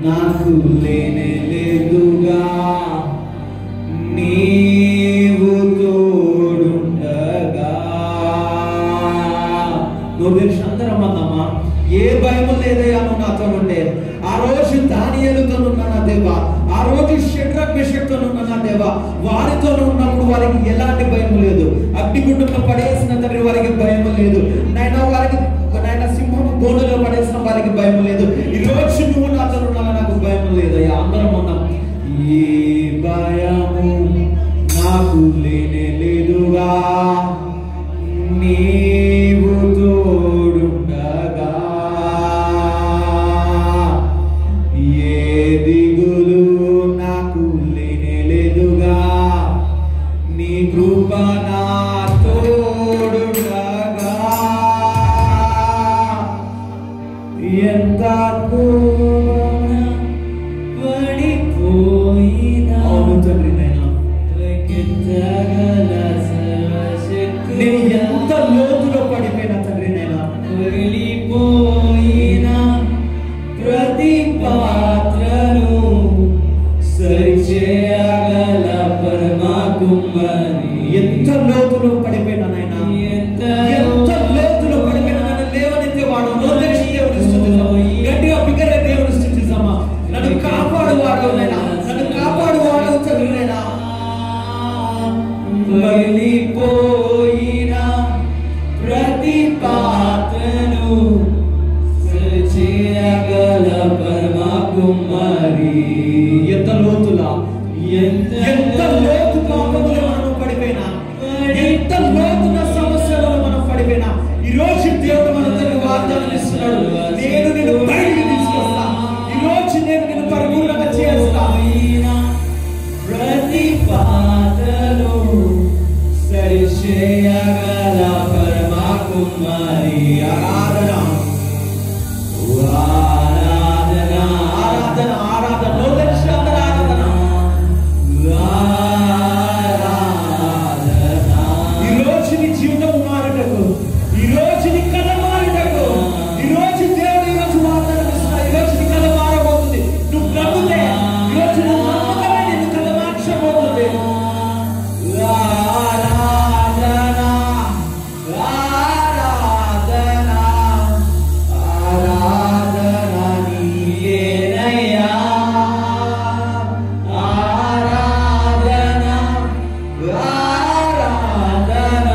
నాకు లేనే లేదుగా నీవు తోడుండగా. నువ్వు తెలిసి అందరం అన్నామా, ఏ భయం లేదయ్యా నువ్వు నాతో ఉండే. ఆ రోజు దానియేలుతో ఉన్న నా దేవా, ఆ రోజు షడ్రక్ మెషక్తో ఉన్న నా దేవా, వారితో ఉన్నప్పుడు వారికి ఎలాంటి భయం లేదు. అగ్నిగుండంలో పడేసిన తండ్రి వారికి భయం లేదు నాయన. వారికి నాయన సింహము బోనులో పడేసిన వారికి భయం లేదు. ఈ రోజు నువ్వు నాతో ఉన్నా నాకు భయం లేదయ్యా. అందరం ఉన్నాం. ఏ భయము నాకు లేనే లేదుగా నీవు తోడుండగా. ఏ దిగులు నాకు లేనే లేదుగా నీ కృప నా తోడుండగా. ఎంత పడిపోయినా అవును తండ్రి నైనా, నేను ఎంత లోతులో పడిపోయినా తండ్రి నైనా, వెళ్ళిపోయినా ప్రతి పాత్రను సరిచేయగల పరమా కుమారి. ఎంత లోతులో పడిపోయినా నైనా, ఎంత లోతులో పడిపోయినా నన్ను లేవనెత్తేవాడు దేవుని స్తుతిద్దాం. గట్టిగా బిగ్గర దేవుని స్తుతిద్దామా. నన్ను కాపాడువాడు నైనా, నన్ను కాపాడువాడు తండ్రి నైనా. వెళ్ళిపోయిన ప్రతి పాత్రను సరిచేయగల పరమా కుమారి. ఎంత లోతులా, ఎంత లోతు పాపములో మనం పడిపోయినా, ఎంత లోతున సమస్యలలో మనం పడిపోయినా, ఈ రోజు దేవుడు మనందరికీ వాగ్దానం ఇస్తున్నాడు. నేను నిన్ను బయటికి తీసుకొస్తా, ఈ రోజు నేను నిన్ను పరిపూర్ణంగా చేస్తా. ప్రతి పాత్రను సరిచేయగల పరమా కుమారి. ఆరాధన ఆరాధన ఆరాధన ఆరాధన ఆరాధన. ఈ రోజు నీ జీవితం మారుటకు, ఈ రోజు నీ కథ మారుటకు, ఈ రోజు దేవుడు ఈ రోజు వాగ్దానం ఇస్తున్నాడు. ఈ రోజు నీ కథ మారబోతుంది. నువ్వు నమ్మితే ఈ రోజు నువ్వు నమ్మకమే నీ కథ మార్చబోతుంది. ఆరాధన ఆరాధన ఆరాధన నీకేనయ్యా. ఆరాధన ఆరాధన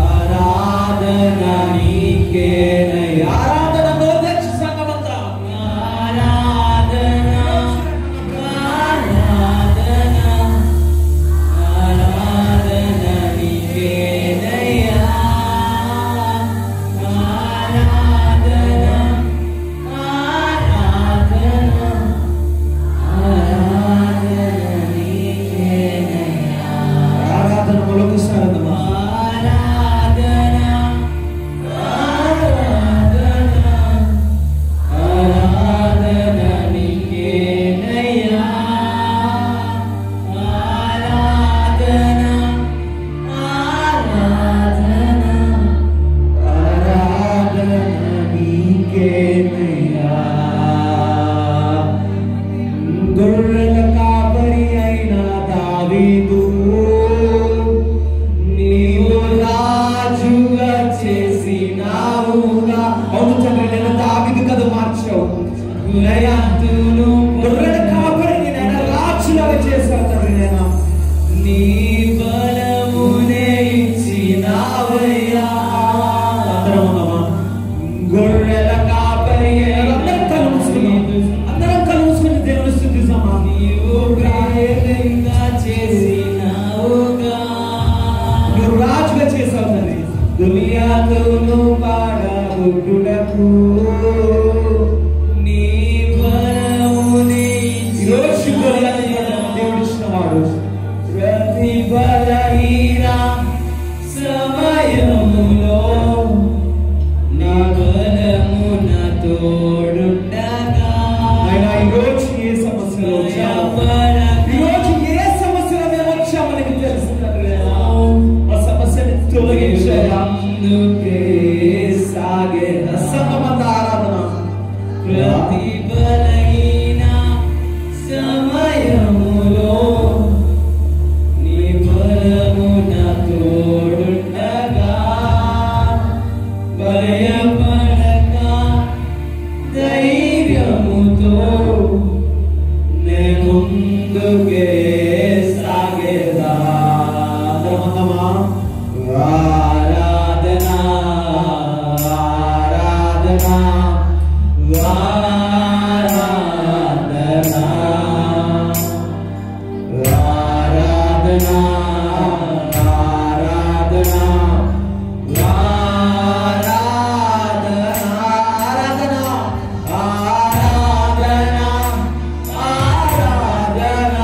ఆరాధన నీకేనయ్యా. ఆరాధన నోదెచ్చు సంగమంతా. ఆరాధన ఆరాధన ఆరాధన నీకేనయ్యా. ఆరాధన ఆరాధన ఆరాధన నీకేనయ్యా. ఆరాధన మొలకసారదమా. ఆరాధన ఆరాధన ఆరాధన నీకేనయ్యా. ఆరాధన ఆరాధన ఆరాధన నీకేనయ్యా. గొర్రెల కాపరి అయిన దావీదు నీవు రాజుగా చేసినావుగా. అవును తండ్రి, నేను దావీదు కథ మార్చావు. గొర్రెల కాపరిని నేను రాజులాగా చేశావు తండ్రి. నేను నీ బలమునే ఇచ్చినావయ్యా. అందరం ఉన్నామా? గొర్రెల కాపరి అందరం కళ్ళు మూసుకున్నాం. అందరం కళ్ళు మూసుకుని దేవుని స్తుతిద్దామా. నీవు రాజుగా చేసినావుగా, నువ్వు రాజుగా చేసావు తండ్రి. దునియాతోను పాడబుట్టుటకు నీ బలమునే బలహీన సమయములో నీ బలము నా తోడుండగా భయపడక ధైర్యముతో నేను ముందుకే సాగేదా. ఆరాధన ఆరాధన ఆరాధన ఆరాధన ఆరాధన ఆరాధన ఆరాధన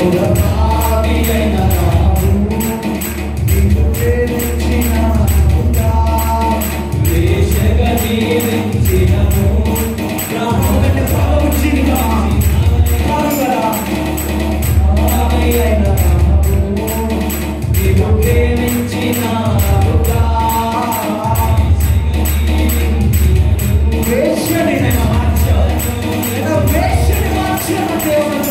పురపాపి అయిన నాకు నిన్ను ప్రేమించినానుగా. వేషగా జీవించినను ప్రాణం కంటే ప్రాణం వచ్చిందిగా. కాదు కదా. పాపి అయిన నాకు నిన్ను ప్రేమించినానుగా. వేశ్యని నేను మార్చాను. వేశ్యని మార్చాను దేవుడు.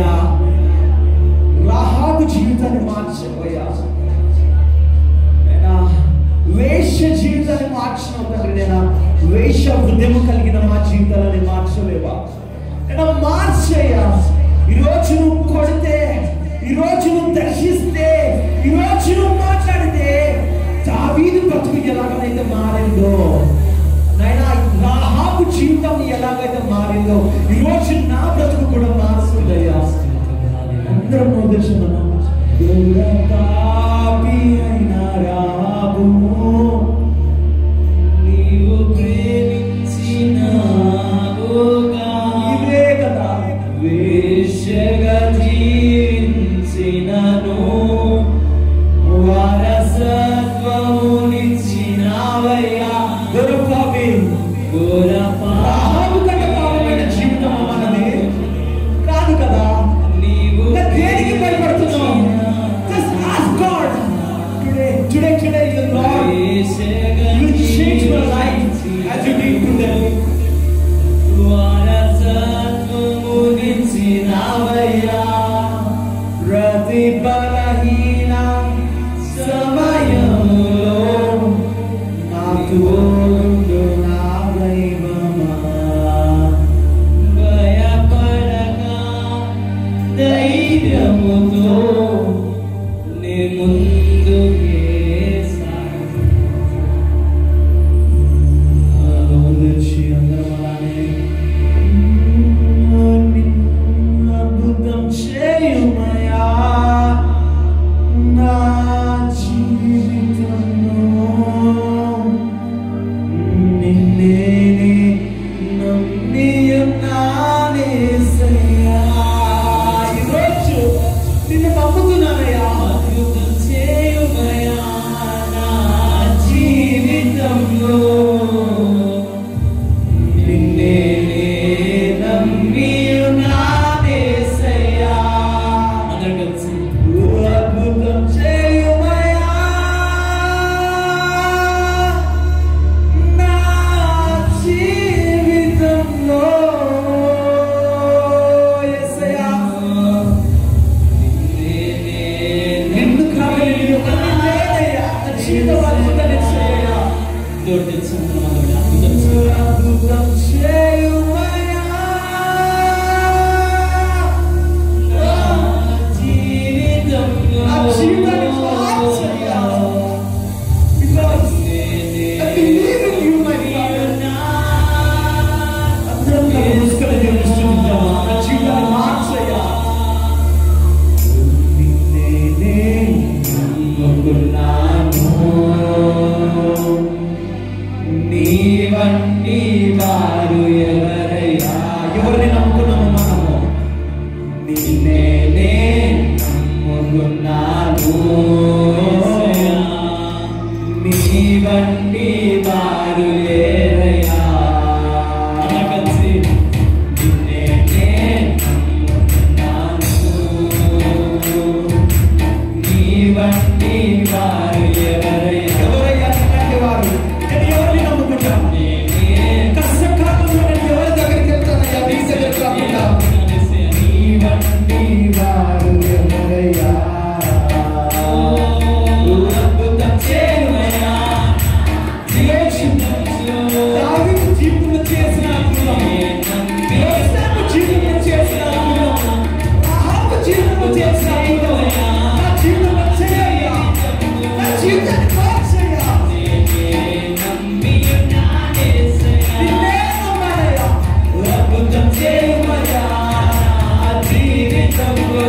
అయ్యా రాహాబు జీవితాన్ని మార్చవయ్యా, వేశ్య జీవితాన్ని మార్చిన తండ్రి, నేను వేశ్య హృదయం కలిగిన మా జీవితాలని మార్చలేవా? నేను మార్చయ్యా. ఈరోజు నువ్వు కొడితే, ఈరోజు నువ్వు దర్శిస్తే, ఈరోజు నువ్వు మాట్లాడితే దావీదు బ్రతుకు ఎలాగైతే మారిందో నాయనా, రాహాబు జీవితం ఎలాగైతే మారిందో ఈరోజు నా బ్రతుకు కూడా మారుతుందయ్యా. అందరం మొదలుచున్నాను. పాపి అయిన రాహాబు నీవు ప్రేమించిన ఇదే కదా, వేశ్యగా జీవించినను వారసత్వమునిచ్చినవయ్యా. గొర్రెపాపి రాహాబు కంటే పాపమైన జీవితం మనది కాదు కదా. నీవు దేనికి భయపడుతున్నావు? Just ask God today the Lord will change your life as you did today. వారసత్వమునిచ్చినవయ్యా. ప్రతి బలహీన సమయములో నాకు నా దైవమా, భయపడక ధైర్యముతో నీ ముందుకే సాగు. అద్భుతం చేయుమయా నా జీవితంలో, నిన్నే నమ్మియున్నానేసయ్యా. ఈరోజు నిన్ను నమ్ముతున్నానయ్యా. అద్భుతం చేయుమయా నా జీవితంలో, నిన్నే నమ్మియున్నానేసయ్యా. అందరం కలిసి అద్భుతం చేయుమయా నా జీవితంలో, యేసయ్యా. నిన్ను కావాలి, నీ ఒకటి లేదయ్యా. నా జీవితం అద్భుతాన్ని చేయయ్యా. అద్భుతం చేయుమయా నా జీవితాన్ని మార్చయ్యా. Because I believe in you, my Father. అందరం కలిసి ముసుకలు దేవునిస్తున్నామా? నా జీవితాన్ని మార్చయ్యా. నిన్నే నమ్ముకున్నాను, నీ వంటి వారు ఎవరయ్యా? ఎవరిని నమ్ముకున్నాము మనము? నిన్నే నమ్ముకున్నాను, నీ వంటి వారు లేరయ్యా. అందరం కలిసి నిన్నే నమ్ముకున్నాను, నీ వంటి వారు ఎవరయ్యా? ఎవరయ్యా ఇలాంటి వారు? నేను ఎవరిని నమ్ముకుంటా? కష్టకాలంలో నేను ఎవరి దగ్గరికి వెళ్తానయ్యా? నీ దగ్గరికి కాకుండా. నీ వంటి వారు ఎవరయ్యా? అద్భుతం చేయుమయా దావీదు జీవితంలో చేసిన అద్భుతం, యోసేపు జీవితంలో చేసిన అద్భుతం, రాహాబు జీవితంలో చేసిన అద్భుతం నా జీవితంలో చేయయ్యా. నా జీవితాన్ని మార్చయ్యా. నిన్నే నమ్మానయ్యా. అద్భుతం చేయుమయా జీవితంలో,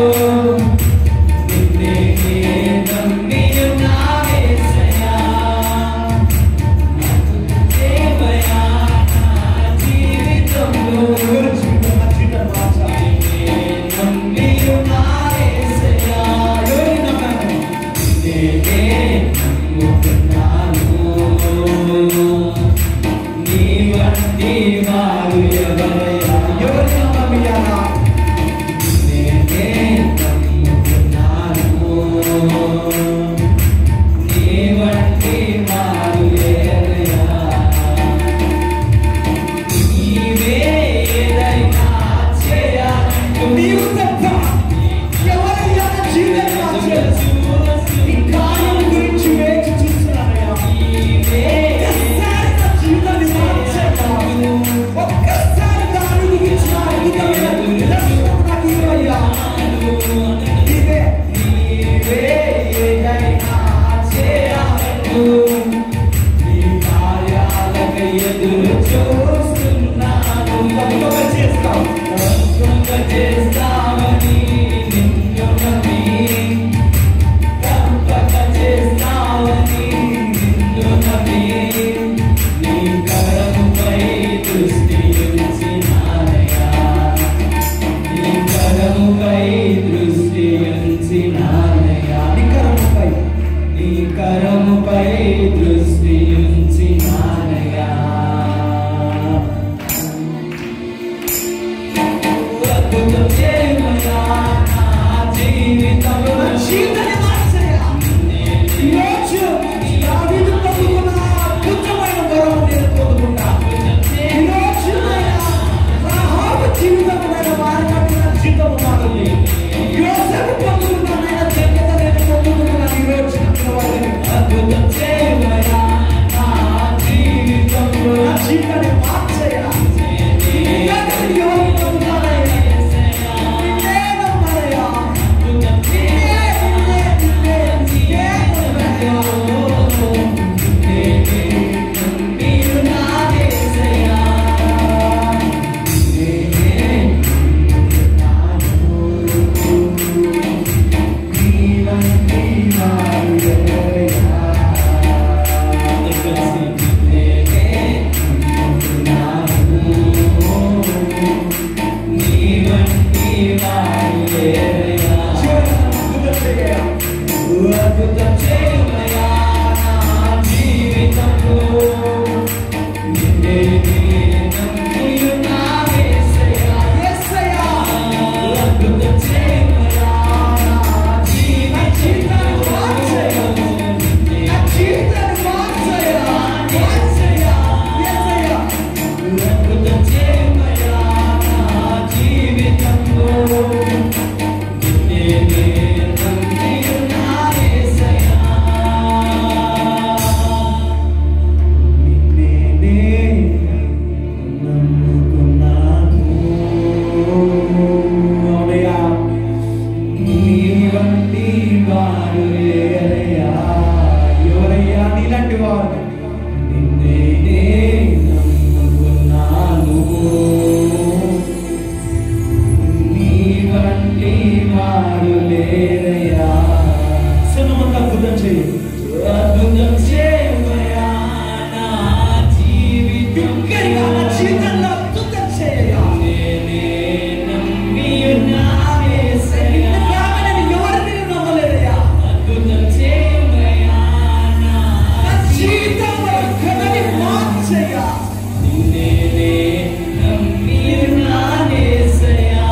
నీ వంటి వారు లేరయ్యా. ఎవరయ్యా నీలాంటి వారు? నిన్నే నమ్ముకున్నాను. నీ వంటి వారు లేరయ్యా. సన్నమంతా అద్భుతం చేయి. అద్భుతం చేయమయ్యా నా జీవితం. నా జీవితంలో అద్భుతం చేయ. నేనే నమ్మి ఉన్నాను యేసయ్యా. ఎవరిని నమ్మలేదయ్యా. అద్భుతం చేయమయ్యా నా జీవితంలో కథని మార్చయ్యా. నేనే నమ్మి ఉన్నాను యేసయ్యా.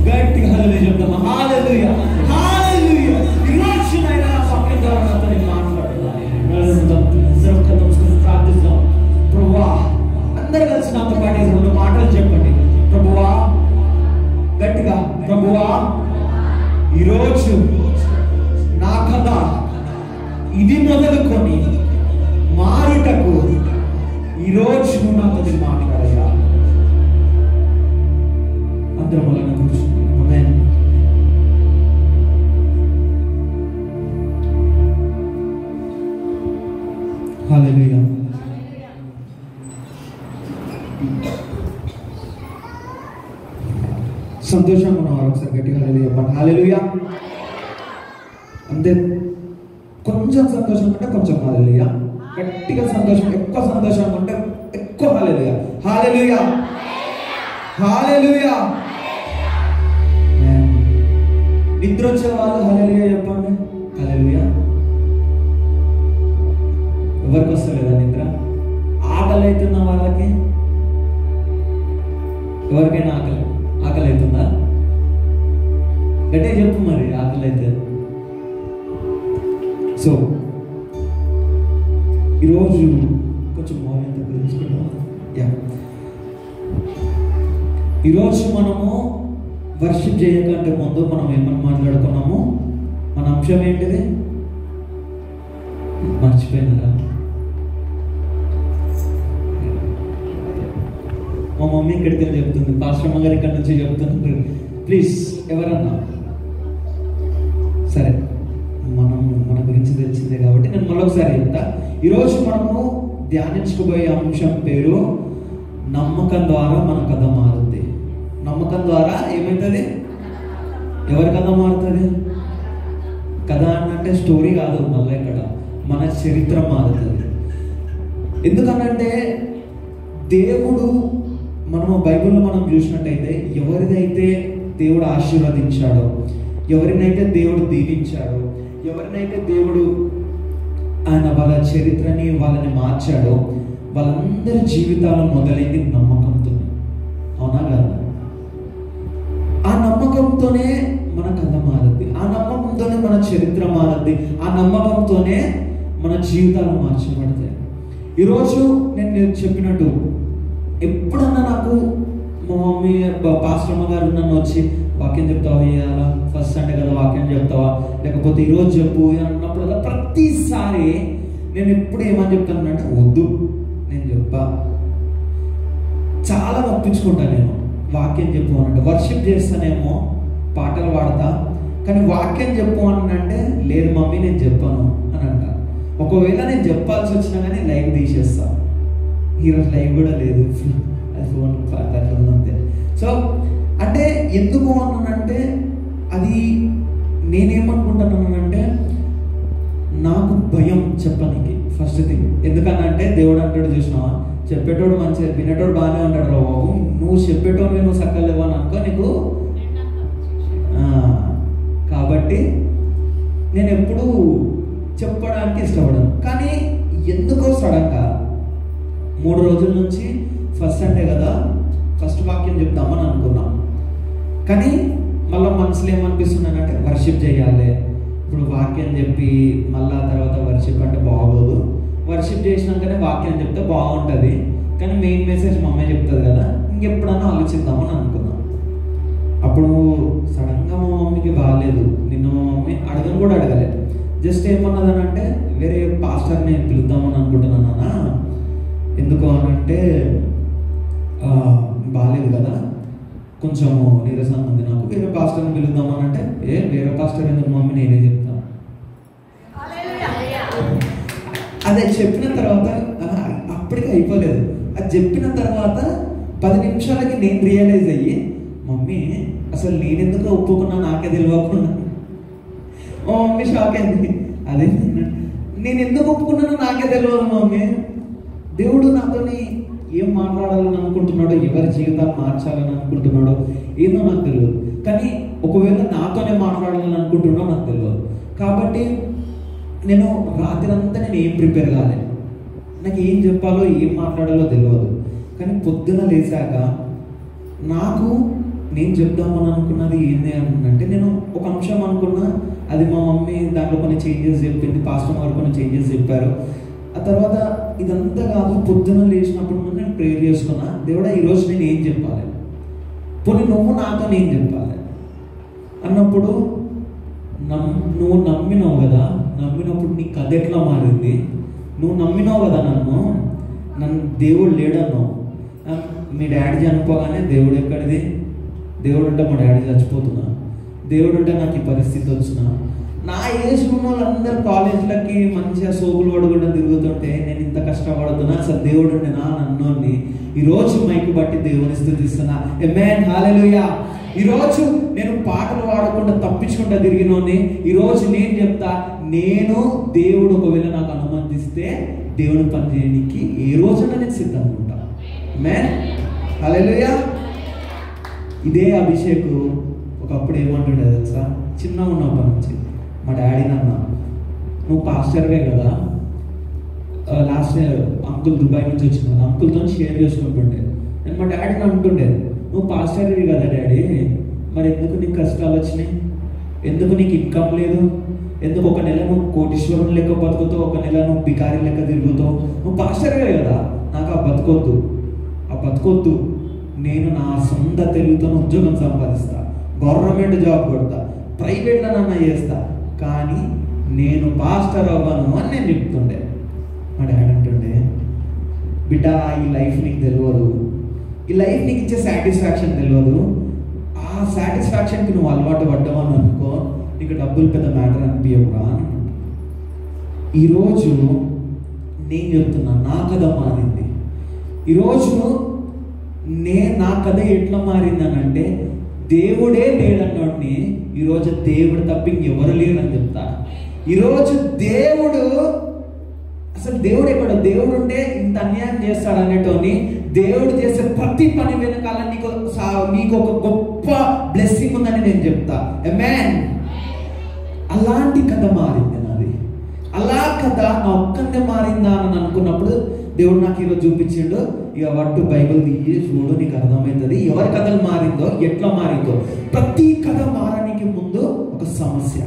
గట్టిగా హల్లెలూయా చెప్దామా? హల్లెలూయా, హల్లెలూయా. ఈ రోజు నాయనా నా వాక్యం ద్వారా నాతో నేను మాట్లాడాలి. ప్రార్థిస్తాం. ప్రభువా, అందరూ కలిసి నాతో పాటు ఈ 2 మాటలు చెప్పండి. ప్రభువా, గట్టిగా ప్రభువా, ఈరోజు నా కథ ఇది మొదలుకొని మారుటకు ఈరోజు నువ్వు నాతో మాట్లాడయ్యా. అందరం వలన కూర్చున్నాం. ఆమేన్. హల్లెలూయా. సంతోషంగా ఉన్నవారు ఒకసారి గట్టిగా హల్లెలూయా చెప్పండి. హల్లెలూయా. అంతే. కొంచెం సంతోషం అంటే కొంచెం హల్లెలూయా. గట్టిగా సంతోషం, ఎక్కువ సంతోషం అంటే ఎక్కువ హల్లెలూయా. హల్లెలూయా, హల్లెలూయా. నిద్ర వచ్చే వాళ్ళు హల్లెలూయా చెప్పండి. హల్లెలూయా. ఎవరికి వస్తలేదా నిద్ర? ఆకలి అవుతున్న వాళ్ళకి, ఎవరికైనా ఆకలి అవుతుందా? గట్టిగా చెప్పు మరి, ఆకలి అయితే. సో ఈరోజు కొంచెం మౌనంత తెలుసుకుంటాం. ఈరోజు మనము వర్షిప్ చేయకంటే ముందు మనం ఏమని మాట్లాడుకున్నాము? మన అంశం ఏంటిది? మర్చిపోయినారా? మా మమ్మీ ఇక్కడికి వెళ్ళి చెప్తుంది, పాస్టర్ గారు ఇక్కడ నుంచి చెప్తున్నారు. ప్లీజ్ ఎవరన్నా సరే, మన గురించి తెలిసిందే కాబట్టి నేను మరొకసారి చెప్తా. ఈరోజు మనము ధ్యానించుకోబోయే అంశం పేరు నమ్మకం ద్వారా మన కథ మారుతుంది. నమ్మకం ద్వారా ఏమవుతుంది? ఎవరి కథ మారుతుంది? కథ అంటే స్టోరీ కాదు, మళ్ళీ ఇక్కడ మన చరిత్ర మారుతుంది. ఎందుకనంటే దేవుడు, మనము బైబిల్లో మనం చూసినట్టయితే ఎవరినైతే దేవుడు ఆశీర్వదించాడో, ఎవరినైతే దేవుడు దీవించాడో, ఎవరినైతే దేవుడు ఆయన వాళ్ళ చరిత్రని వాళ్ళని మార్చాడో, వాళ్ళందరి జీవితాలు మొదలైంది నమ్మకంతో. అవునా కాదా? ఆ నమ్మకంతోనే మన కథ మారుద్ది, ఆ నమ్మకంతోనే మన చరిత్ర మారుద్ది, ఆ నమ్మకంతోనే మన జీవితాలు మార్చబడతాయి. ఈరోజు నేను చెప్పినట్టు ఎప్పుడన్నా నాకు మా మమ్మీ పాస్టర్ గారు నన్ను వచ్చి వాక్యం చెప్తావా, ఇవాళ ఫస్ట్ సండే కదా వాక్యం చెప్తావా, లేకపోతే ఈరోజు చెప్పు అన్నప్పుడల్లా ప్రతిసారి నేను ఎప్పుడు ఏమని చెప్తానంటే వద్దు, నేను చెప్పా. చాలా తప్పించుకుంటాను నేను. వాక్యం చెప్పు అనంటే వర్షిప్ చేస్తానేమో, పాటలు పాడతా, కానీ వాక్యం చెప్పు అంటే లేదు మమ్మీ నేను చెప్పాను అని అంట. ఒకవేళ నేను చెప్పాల్సి వచ్చినా కానీ లైవ్ తీసేస్తా. ఈరోజు లైవ్ కూడా లేదు, అది ఫోన్ అట్లా ఉందంతే. సో అంటే ఎందుకు అన్నానంటే, అది నేనేమనుకుంటున్నానంటే నాకు భయం చెప్పడానికి ఫస్ట్ థింగ్. ఎందుకనంటే దేవుడు అంటాడు చూసినావా, చెప్పేటోడు మంచిగా, వినేటోడు బాగానే ఉంటాడు రా బాబు, నువ్వు చెప్పేటోడు నువ్వు సక్కలేవు అని అనుకో నీకు. కాబట్టి నేను ఎప్పుడు చెప్పడానికి ఇష్టపడను. కానీ ఎందుకో సడన్గా 3 రోజుల నుంచి ఫస్ట్ సండే కదా ఫస్ట్ వాక్యం చెప్తామని అనుకున్నాం. కానీ మళ్ళీ మనసులో ఏమనిపిస్తున్నానంటే వర్షిప్ చేయాలి. ఇప్పుడు వాక్యం చెప్పి మళ్ళా తర్వాత వర్షిప్ అంటే బాగోదు, వర్షిప్ చేసినాకనే వాక్యం చెప్తే బాగుంటుంది, కానీ మెయిన్ మెసేజ్ మా అమ్మాయి చెప్తుంది కదా, ఇంకెప్పుడన్నా ఆలోచిద్దామని అనుకున్నాం. అప్పుడు సడన్గా మా మమ్మీకి బాగాలేదు. నిన్న మా మమ్మీ అడగను కూడా అడగలేదు. జస్ట్ ఏమన్నదని అంటే వేరే పాస్టర్ని పిలుద్దామని అనుకుంటున్నాను అన్న, ఎందుకు అని అంటే బాగాలేదు కదా, కొంచెం నీరసంగా ఉంది నాకు, వేరే పాస్టర్ని పిలుద్దామని అంటే వేరే పాస్టర్ ఎందుకు మమ్మీ, నేనే చెప్తాను. అదే చెప్పిన తర్వాత అప్పటికి అయిపోలేదు. అది చెప్పిన తర్వాత 10 నిమిషాలకి నేను రియలైజ్ అయ్యి, మమ్మీ అసలు నేనెందుకు ఒప్పుకున్నా నాకే తెలియకుండా. మా మమ్మీ షాక్ అయింది. అదే నేను ఎందుకు ఒప్పుకున్నానో నాకే తెలియదు మమ్మీ. దేవుడు నాతోని ఏం మాట్లాడాలని అనుకుంటున్నాడో, ఎవరి జీవితాన్ని మార్చాలని అనుకుంటున్నాడో ఏదో నాకు తెలియదు, కానీ ఒకవేళ నాతోనే మాట్లాడాలని అనుకుంటున్నాడో నాకు తెలియదు. కాబట్టి నేను రాత్రి అంతా నేను ఏం ప్రిపేర్ కాలేదు, నాకు ఏం చెప్పాలో ఏం మాట్లాడాలో తెలియదు. కానీ పొద్దున లేచాక నాకు నేను చెప్దామని అనుకున్నది ఏంది అంటే, నేను ఒక అంశం అనుకున్నా, అది మా మమ్మీ దాంట్లో కొన్ని చేంజెస్ చెప్పింది, పాస్టర్ గారు కొన్ని చేంజెస్ చెప్పారు. ఆ తర్వాత ఇదంతా కాదు, పొద్దున లేచినప్పుడు నేను ప్రేయర్ చేసుకున్నా, దేవుడా ఈరోజు నేను ఏం చెప్పాలి, పోనీ నువ్వు నాతో ఏం చెప్పాలి అన్నప్పుడు, నువ్వు నమ్మినావు కదా, నమ్మినప్పుడు నీ కథ ఎట్లా మారింది, నువ్వు నమ్మినావు కదా నన్ను దేవుడు లేడన్నావు. మీ డాడీ చనిపోగానే దేవుడు ఎక్కడిది, దేవుడు అంటే మా డాడీ చచ్చిపోతున్నా, దేవుడు అంటే నాకు ఈ పరిస్థితి వచ్చిన, నా ఏజ్ ఉన్న వాళ్ళందరూ కాలేజీలకి మంచిగా సోపులు పడకుండా తిరుగుతుంటే నేను ఇంత కష్టపడుతున్నా, అసలు దేవుడు అంటే నా నన్నోని ఈరోజు మైకు బట్టి దేవుని స్తుతిస్తున్నా. ఆమేన్, హల్లెలూయా. ఈరోజు నేను పాటలు పాడకుండా తప్పించుకుంటా తిరిగినోని ఈరోజు నేను చెప్తా, నేను దేవుడు ఒకవేళ నాకు అనుమతిస్తే దేవుని పని చేయడానికి ఏ రోజున నేను సిద్ధంగా ఉంటా. ఆమేన్, హల్లెలూయా. ఇదే అభిషేక్ ఒకప్పుడు ఏమంటుండే తెలుసా, చిన్నగా ఉన్నప్పటి నుంచి మా డాడీ నన్న, నువ్వు పాస్టర్వే కదా, లాస్ట్ అంకుల్ దుబాయ్ నుంచి వచ్చిన అంకుల్తో షేర్ చేసుకుంటుండే. నేను మా డాడీని అంటుండే, నువ్వు పాస్టర్వి కదా డాడీ, మరి ఎందుకు నీకు కష్టాలు వచ్చినాయి, ఎందుకు నీకు ఇన్కమ్ లేదు, ఎందుకు ఒక నెల నువ్వు కోటీశ్వరుని లెక్క బతుకుతావు, ఒక నెల నువ్వు బికారి లెక్క తిరుగుతావు, నువ్వు పాస్టర్వే కదా, నాకు ఆ బతుకొద్దు, నేను నా సొంత తెలుగుతో ఉద్యోగం సంపాదిస్తా, గవర్నమెంట్ జాబ్ కొడతా, ప్రైవేట్లో నన్ను చేస్తా, కానీ నేను పాస్టర్ అవ్వను అని నేను చెప్తుండే. మా డాడీ అంటుండే, బిడ్డ ఈ లైఫ్ నీకు తెలియదు, ఈ లైఫ్ నీకు ఇచ్చే సాటిస్ఫాక్షన్ తెలియదు, ఆ సాటిస్ఫాక్షన్కి నువ్వు అలవాటు పడ్డావని అనుకో, నీకు డబ్బులు పెద్ద మ్యాటర్ అనిపించవురా అని. ఈరోజు నేను చెప్తున్నా, నా కథ మారింది. ఈరోజు నా కథ ఎట్లా మారిందనంటే, దేవుడే లేడన్నోడిని ఈరోజు దేవుడు తప్ప ఎవరు లేరని చెప్తా. ఈరోజు అసలు దేవుడు ఎక్కడ, దేవుడు ఉంటే ఇంత అన్యాయం చేస్తాడు అనేటోని, దేవుడు చేసే ప్రతి పని వెనకాల నీకు ఒక గొప్ప బ్లెస్సింగ్ ఉందని నేను చెప్తా. ఆమేన్. అలాంటి కథ మారింది నాది. అలా కథ నా ఒక్కనే మారిందా అని అనుకున్నప్పుడు దేవుడు నాకు ఈరోజు చూపించిండు, ఇక వట్టు బైబిల్ తీసి చూడు, నీకు అర్థమవుతుంది ఎవరి కథలు మారిందో, ఎట్లా మారిందో. ప్రతి కథ మారడానికి ముందు ఒక సమస్య.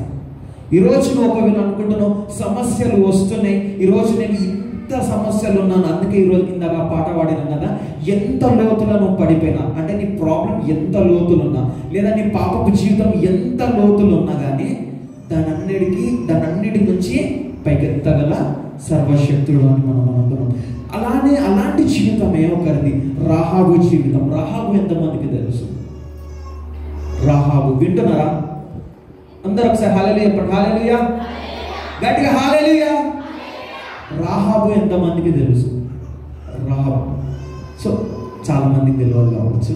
ఈరోజు నువ్వు ఒకవేళ అనుకుంటున్నావు సమస్యలు వస్తున్నాయి, ఈరోజు నేను ఇంత సమస్యలు ఉన్నాను, అందుకే ఈరోజు ఇందాక పాట పాడినాను కదా, ఎంత లోతులో నువ్వు పడిపోయినా, అంటే నీ ప్రాబ్లం ఎంత లోతులు ఉన్నా, లేదా నీ పాపపు జీవితం ఎంత లోతులు ఉన్నా కానీ దానన్నిటి నుంచి పైకెత్తగల సర్వశక్తుడు అని మనం అనుకున్నాం. అలాంటి జీవితమే ఒకరిది, రాహాబు జీవితం. రాహాబు ఎంతమందికి తెలుసు? రాహాబు వింటున్నారా అందరూ? ఒకసారి హల్లెలూయా చెప్పండి. హల్లెలూయా, గట్టిగా హల్లెలూయా. రాహాబు ఎంతమందికి తెలుసు? రాహాబు సో చాలా మందికి తెలియదు కావచ్చు,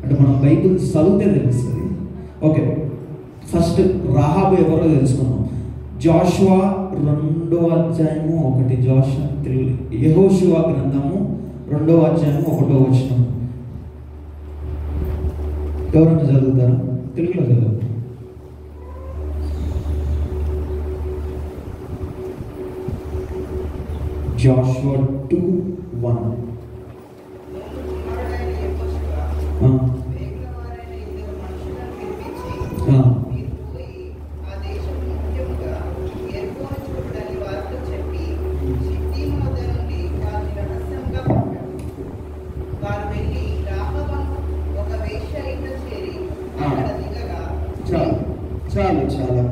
అంటే మనం బైబిల్ చదివితే తెలుస్తుంది. ఓకే, ఫస్ట్ రాహాబు ఎవరో తెలుసుకున్నాం. జోషువా 2వ అధ్యాయము 1, జోషువా 3, యెహోషువ గ్రంథము 2వ అధ్యాయము 1వ వచనం. ఎవరైనా చదువుతారా? తెలుగులో చదువు. జోషువా 2:1.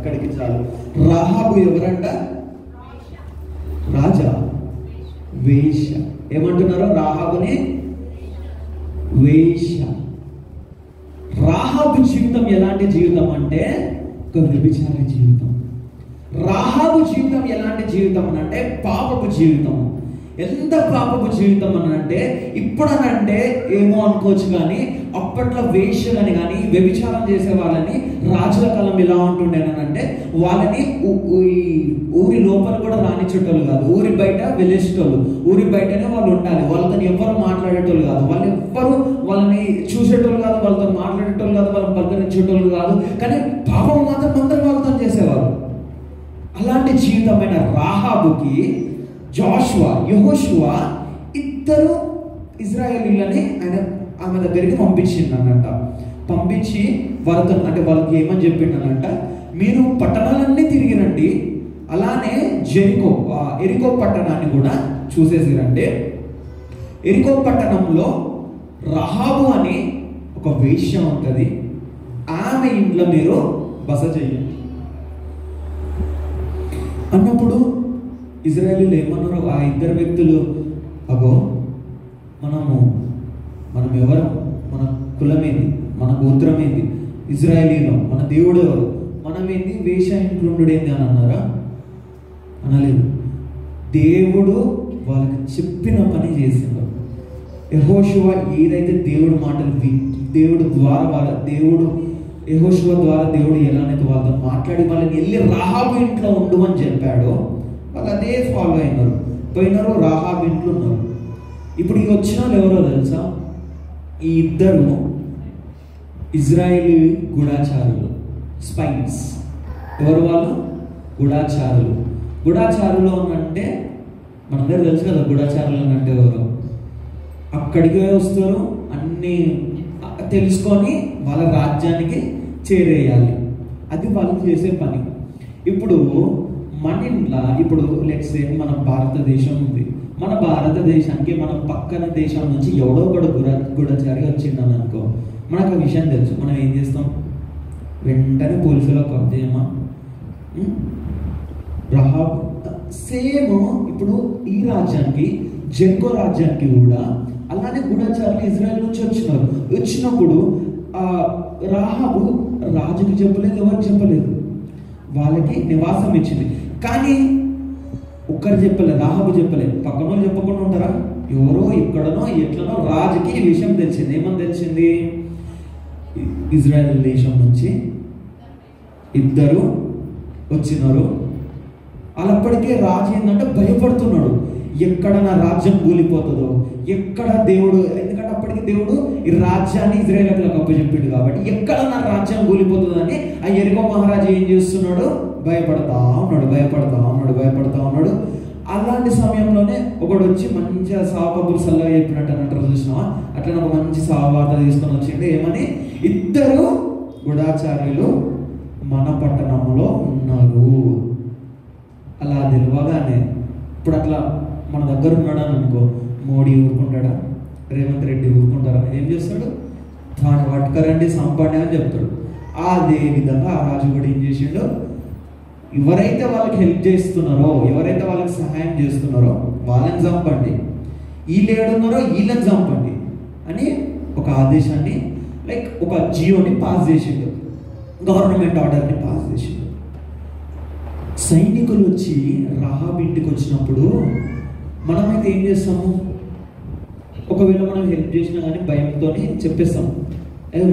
అక్కడికి చాలు. రాహాబు ఎవరంట? రాజా, వేశ్య. ఏమంటున్నారు? రాహాబుని వేశ్య. రాహాబు జీవితం ఎలాంటి జీవితం అంటే ఒక వ్యభిచార జీవితం. రాహాబు జీవితం ఎలాంటి జీవితం అని అంటే పాపపు జీవితం. ఎంత పాపపు జీవితం అని అంటే ఇప్పుడనంటే ఏమో అనుకోవచ్చు, కానీ అప్పట్లో వేశ్యలని కానీ వ్యభిచారం చేసే వాళ్ళని రాజుల కాలం ఎలా ఉంటుండేనంటే వాళ్ళని ఊరి లోపల కూడా రానిచ్చేటోళ్ళు కాదు, ఊరి బయట వెళ్ళేసేటోళ్ళు. ఊరి బయటనే వాళ్ళు ఉండాలి, వాళ్ళతో ఎవరు మాట్లాడేటోళ్ళు కాదు, వాళ్ళు ఎవ్వరు వాళ్ళని చూసేటోళ్ళు కాదు, వాళ్ళతో మాట్లాడేటోళ్ళు కాదు, వాళ్ళని పలకరించేటోళ్ళు కాదు. కానీ పాపం మాత్రం అందరూ వాళ్ళతో చేసేవారు. అలాంటి జీవితమైన రాహాబుకి యెహోషువ ఇద్దరు ఇజ్రాయేలీలని ఆమె దగ్గరికి పంపించిందనంట. పంపించి వాళ్ళతో అంటే వాళ్ళకి ఏమని చెప్పిండనంట, మీరు పట్టణాలన్నీ తిరిగిరండి, అలానే ఎరికో పట్టణాన్ని కూడా చూసేసిరండి. ఎరికో పట్టణంలో రహాబు అని ఒక వేశ్య ఉంటుంది, ఆమె ఇంట్లో మీరు బస చెయ్యండి అన్నప్పుడు ఇజ్రాయేలీలు ఏమన్నారు? ఆ ఇద్దరు వ్యక్తులు, అగో మనం ఎవరు, మన కులమేంది, మన గోత్రమేంది, ఇజ్రాయేలీలో మన దేవుడు ఎవరు, మనమేంది వేశ్య ఇంట్లో ఉండేంది అని అన్నారా? అనలేదు. దేవుడు వాళ్ళకి చెప్పిన పని చేసిండు. యెహోషువ ఏదైతే దేవుడు మాటలు యెహోషువ ద్వారా దేవుడు ఎలానైతే వాళ్ళతో మాట్లాడి వాళ్ళని వెళ్ళి రాహాబు ఇంట్లో ఉండు అని చెప్పాడో వాళ్ళు అదే ఫాలో పోయినారు, రాహాబు ఇంట్లో ఉన్నారు. ఇప్పుడు ఈ వచ్చిన వాళ్ళు ఎవరో తెలుసా? ఈ ఇద్దరు ఇజ్రాయేలీ గూఢాచారులు, స్పైన్స్. ఎవరు వాళ్ళు? గూఢాచారులు అంటే మనందరూ తెలుసు కదా గూఢాచారులు అంటే ఎవరు. అక్కడికి వస్తారు, అన్నీ తెలుసుకొని వాళ్ళ రాజ్యానికి చేరేయాలి, అది వాళ్ళు చేసే పని. ఇప్పుడు మన ఇంట్లో లెట్స్ సే మన భారతదేశం ఉంది, మన భారతదేశానికి మన పక్కన దేశం నుంచి ఎవడో ఒకడు గూఢచారి వచ్చిందని అనుకో, మనకు ఆ విషయం తెలుసు, మనం ఏం చేస్తాం? వెంటనే పోలీసులకు కాల్ చేయమా? రహాబ్ సేమ్ ఇప్పుడు ఈ రాజ్యానికి, జెరికో రాజ్యానికి కూడా అలానే గూఢచారులు ఇజ్రాయెల్ నుంచి వచ్చినప్పుడు రాహాబు రాజుకి చెప్పలేదు, ఎవరికి చెప్పలేదు, వాళ్ళకి నివాసం ఇచ్చింది. కానీ ఒక్కరు చెప్పలేదు, రాహాబు చెప్పలేదు. పక్కన వాళ్ళు చెప్పకుండా ఉంటారా? ఎవరో ఎక్కడనో ఎట్లనో రాజుకి ఈ విషయం తెలిసింది. ఏమని తెలిసింది? ఇజ్రాయెల్ దేశం నుంచి ఇద్దరు వచ్చినారు. అప్పటికే రాజు ఏంటంటే భయపడుతున్నాడు, ఎక్కడ నా రాజ్యం కూలిపోతుందో, ఎక్కడ దేవుడు, ఎందుకంటే అప్పటికి దేవుడు ఈ రాజ్యాన్ని ఇజ్రాయేలీలకు అప్పచెప్పాడు కాబట్టి ఎక్కడ నా రాజ్యం కూలిపోతుందో అని ఆ ఎరికో మహారాజు ఏం చేస్తున్నాడు? భయపడతా ఉన్నాడు. అలాంటి సమయంలోనే ఒకడు వచ్చి మంచిగా సావకబురు సల్లగా చెప్పినట్టు అంటారు చూసినావా, అట్లా ఒక మంచి సావార్త తీసుకొని వచ్చింది. ఏమని? ఇద్దరు గూఢాచార్యులు మన పట్టణంలో ఉన్నారు. అలా తెలియగానే ఇప్పుడు అట్లా మన దగ్గర ఉన్నాడు అని అనుకో, మోడీ ఊరుకుంటాడా? రేవంత్ రెడ్డి ఊరుకుంటారా? ఏం చేస్తాడు? తాను పట్టుకరండి, సంపండి అని చెప్తాడు. అదే విధంగా ఆ రాజు కూడా ఏం చేసిండు? ఎవరైతే వాళ్ళకి హెల్ప్ చేస్తున్నారో, ఎవరైతే వాళ్ళకి సహాయం చేస్తున్నారో వాళ్ళని చంపండి, వీళ్ళు ఏడున్నారో వీళ్ళని చంపండి అని ఒక ఆదేశాన్ని, లైక్ ఒక జియోని పాస్ చేసిండు, గవర్నమెంట్ ఆర్డర్ని పాస్ చేసిండు. సైనికులు వచ్చి రహాబ్ ఇంటికి వచ్చినప్పుడు మనమైతే ఏం చేస్తాము? ఒకవేళ మనం హెల్ప్ చేసినా కానీ భయంతో చెప్పేస్తాం,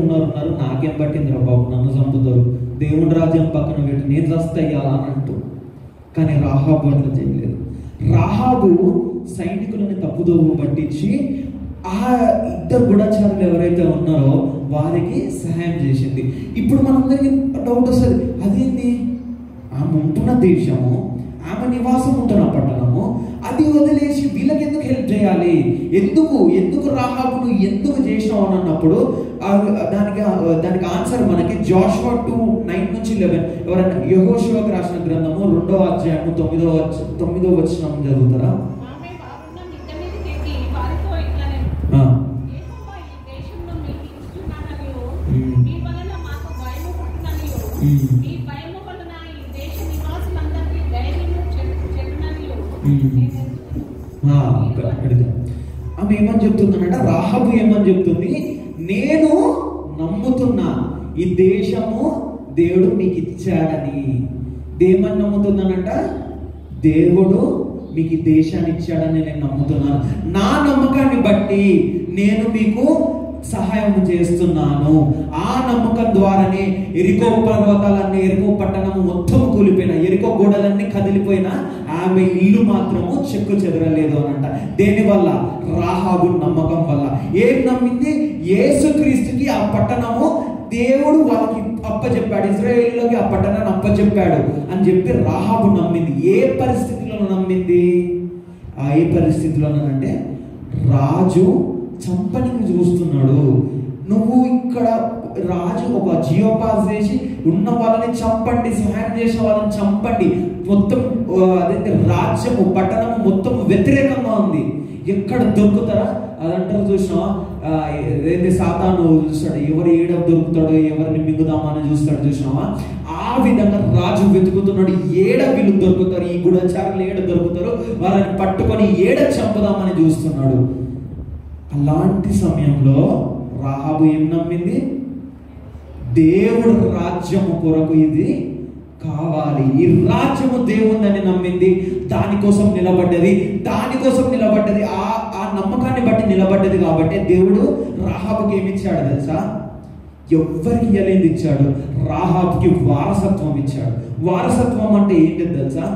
ఉన్నారు నాకేం పట్టింది రా బాబు, నన్ను చంపుతారు, దేవుడి రాజ్యం పక్కన పెట్టి నేను చస్తాయ్యా అని అంటూ. కానీ రాహాబు అట్లా చేయలేదు. రాహాబు సైనికులని తప్పుదోవ పట్టించి ఆ ఇద్దరు గూఢచారులు ఎవరైతే ఉన్నారో వారికి సహాయం చేసింది. ఇప్పుడు మనందరికీ డౌట్ వస్తుంది, అదేంటి? ఆమె ఉంటున్న దేశము, ఆమె నివాసం ఉంటున్న పట్టణము, అది వదిలేసి వీళ్ళకి ఎందుకు హెల్ప్ చేయాలి? ఎందుకు రాహాబును ఎందుకు చేసినావు అని అన్నప్పుడు దానికి ఆన్సర్ మనకి జాషువా 2:9-11. ఎవరైనా యెహోషువకు రాసిన గ్రంథము 2వ అధ్యాయము 9వ వచనం చదువుతారా? ఆమె ఏమని చెప్తుందనంట, రాహాబు ఏమని చెప్తుంది, నేను నమ్ముతున్నా ఈ దేశము దేవుడు మీకు ఇచ్చాడని. దేమని నమ్ముతున్నానంట, దేవుడు మీకు ఈ దేశాన్ని ఇచ్చాడని నేను నమ్ముతున్నాను. నా నమ్మకాన్ని బట్టి నేను మీకు సహాయం చేస్తున్నాను. ఆ నమ్మకం ద్వారానే ఎరికో పర్వతాలన్నీ, ఎరికో పట్టణము మొత్తం కూలిపోయినా, ఎరికో గోడలన్నీ కదిలిపోయినా ఆమె ఇల్లు మాత్రము చెక్కు చెదరలేదు అనంట. దేని వల్ల? రాహాబు నమ్మకం వల్ల. ఏం నమ్మింది? యేసుక్రీస్తుకి ఆ పట్టణము దేవుడు వాళ్ళకి అప్పచెప్పాడు, ఇశ్రాయేలులోకి ఆ పట్టణాన్ని అప్పచెప్పాడు అని చెప్పి రాహాబు నమ్మింది. ఏ పరిస్థితిలో నమ్మింది? ఏ పరిస్థితిలోనంటే, రాజు చంపనికి చూస్తున్నాడు. నువ్వు ఇక్కడ రాజు ఒక జియోపాస్ చేసి ఉన్న వాళ్ళని చంపండి, సహాయం చేసే వాళ్ళని చంపండి, మొత్తం అదైతే రాజ్యము పట్టణము మొత్తం వ్యతిరేకంగా ఉంది. ఎక్కడ దొరుకుతారా అదంటారు చూసినా, ఏదైతే సాతాను చూస్తాడు, ఎవరు ఏడ దొరుకుతాడో, ఎవరిని మింగుదామని చూస్తాడు చూసినావా, ఆ విధంగా రాజు వెతుకుతున్నాడు. ఏడ వీళ్ళు దొరుకుతారు, ఈ గూఢచారులు ఏడ దొరుకుతారో వాళ్ళని పట్టుకొని ఏడ చంపుదామని చూస్తున్నాడు. అలాంటి సమయంలో రాహాబు ఏం నమ్మింది? దేవుడు రాజ్యము కొరకు ఇది కావాలి, ఈ రాజ్యము దేవుందని నమ్మింది. దానికోసం నిలబడ్డది. ఆ నమ్మకాన్ని బట్టి నిలబడ్డది. కాబట్టి దేవుడు రాహాబుకి ఏమి ఇచ్చాడు తెలుసా? ఎవ్వరికి ఇయ్యలేంది ఇచ్చాడు. రాహాబుకి వారసత్వం ఇచ్చాడు. వారసత్వం అంటే ఏంటి తెలుసా?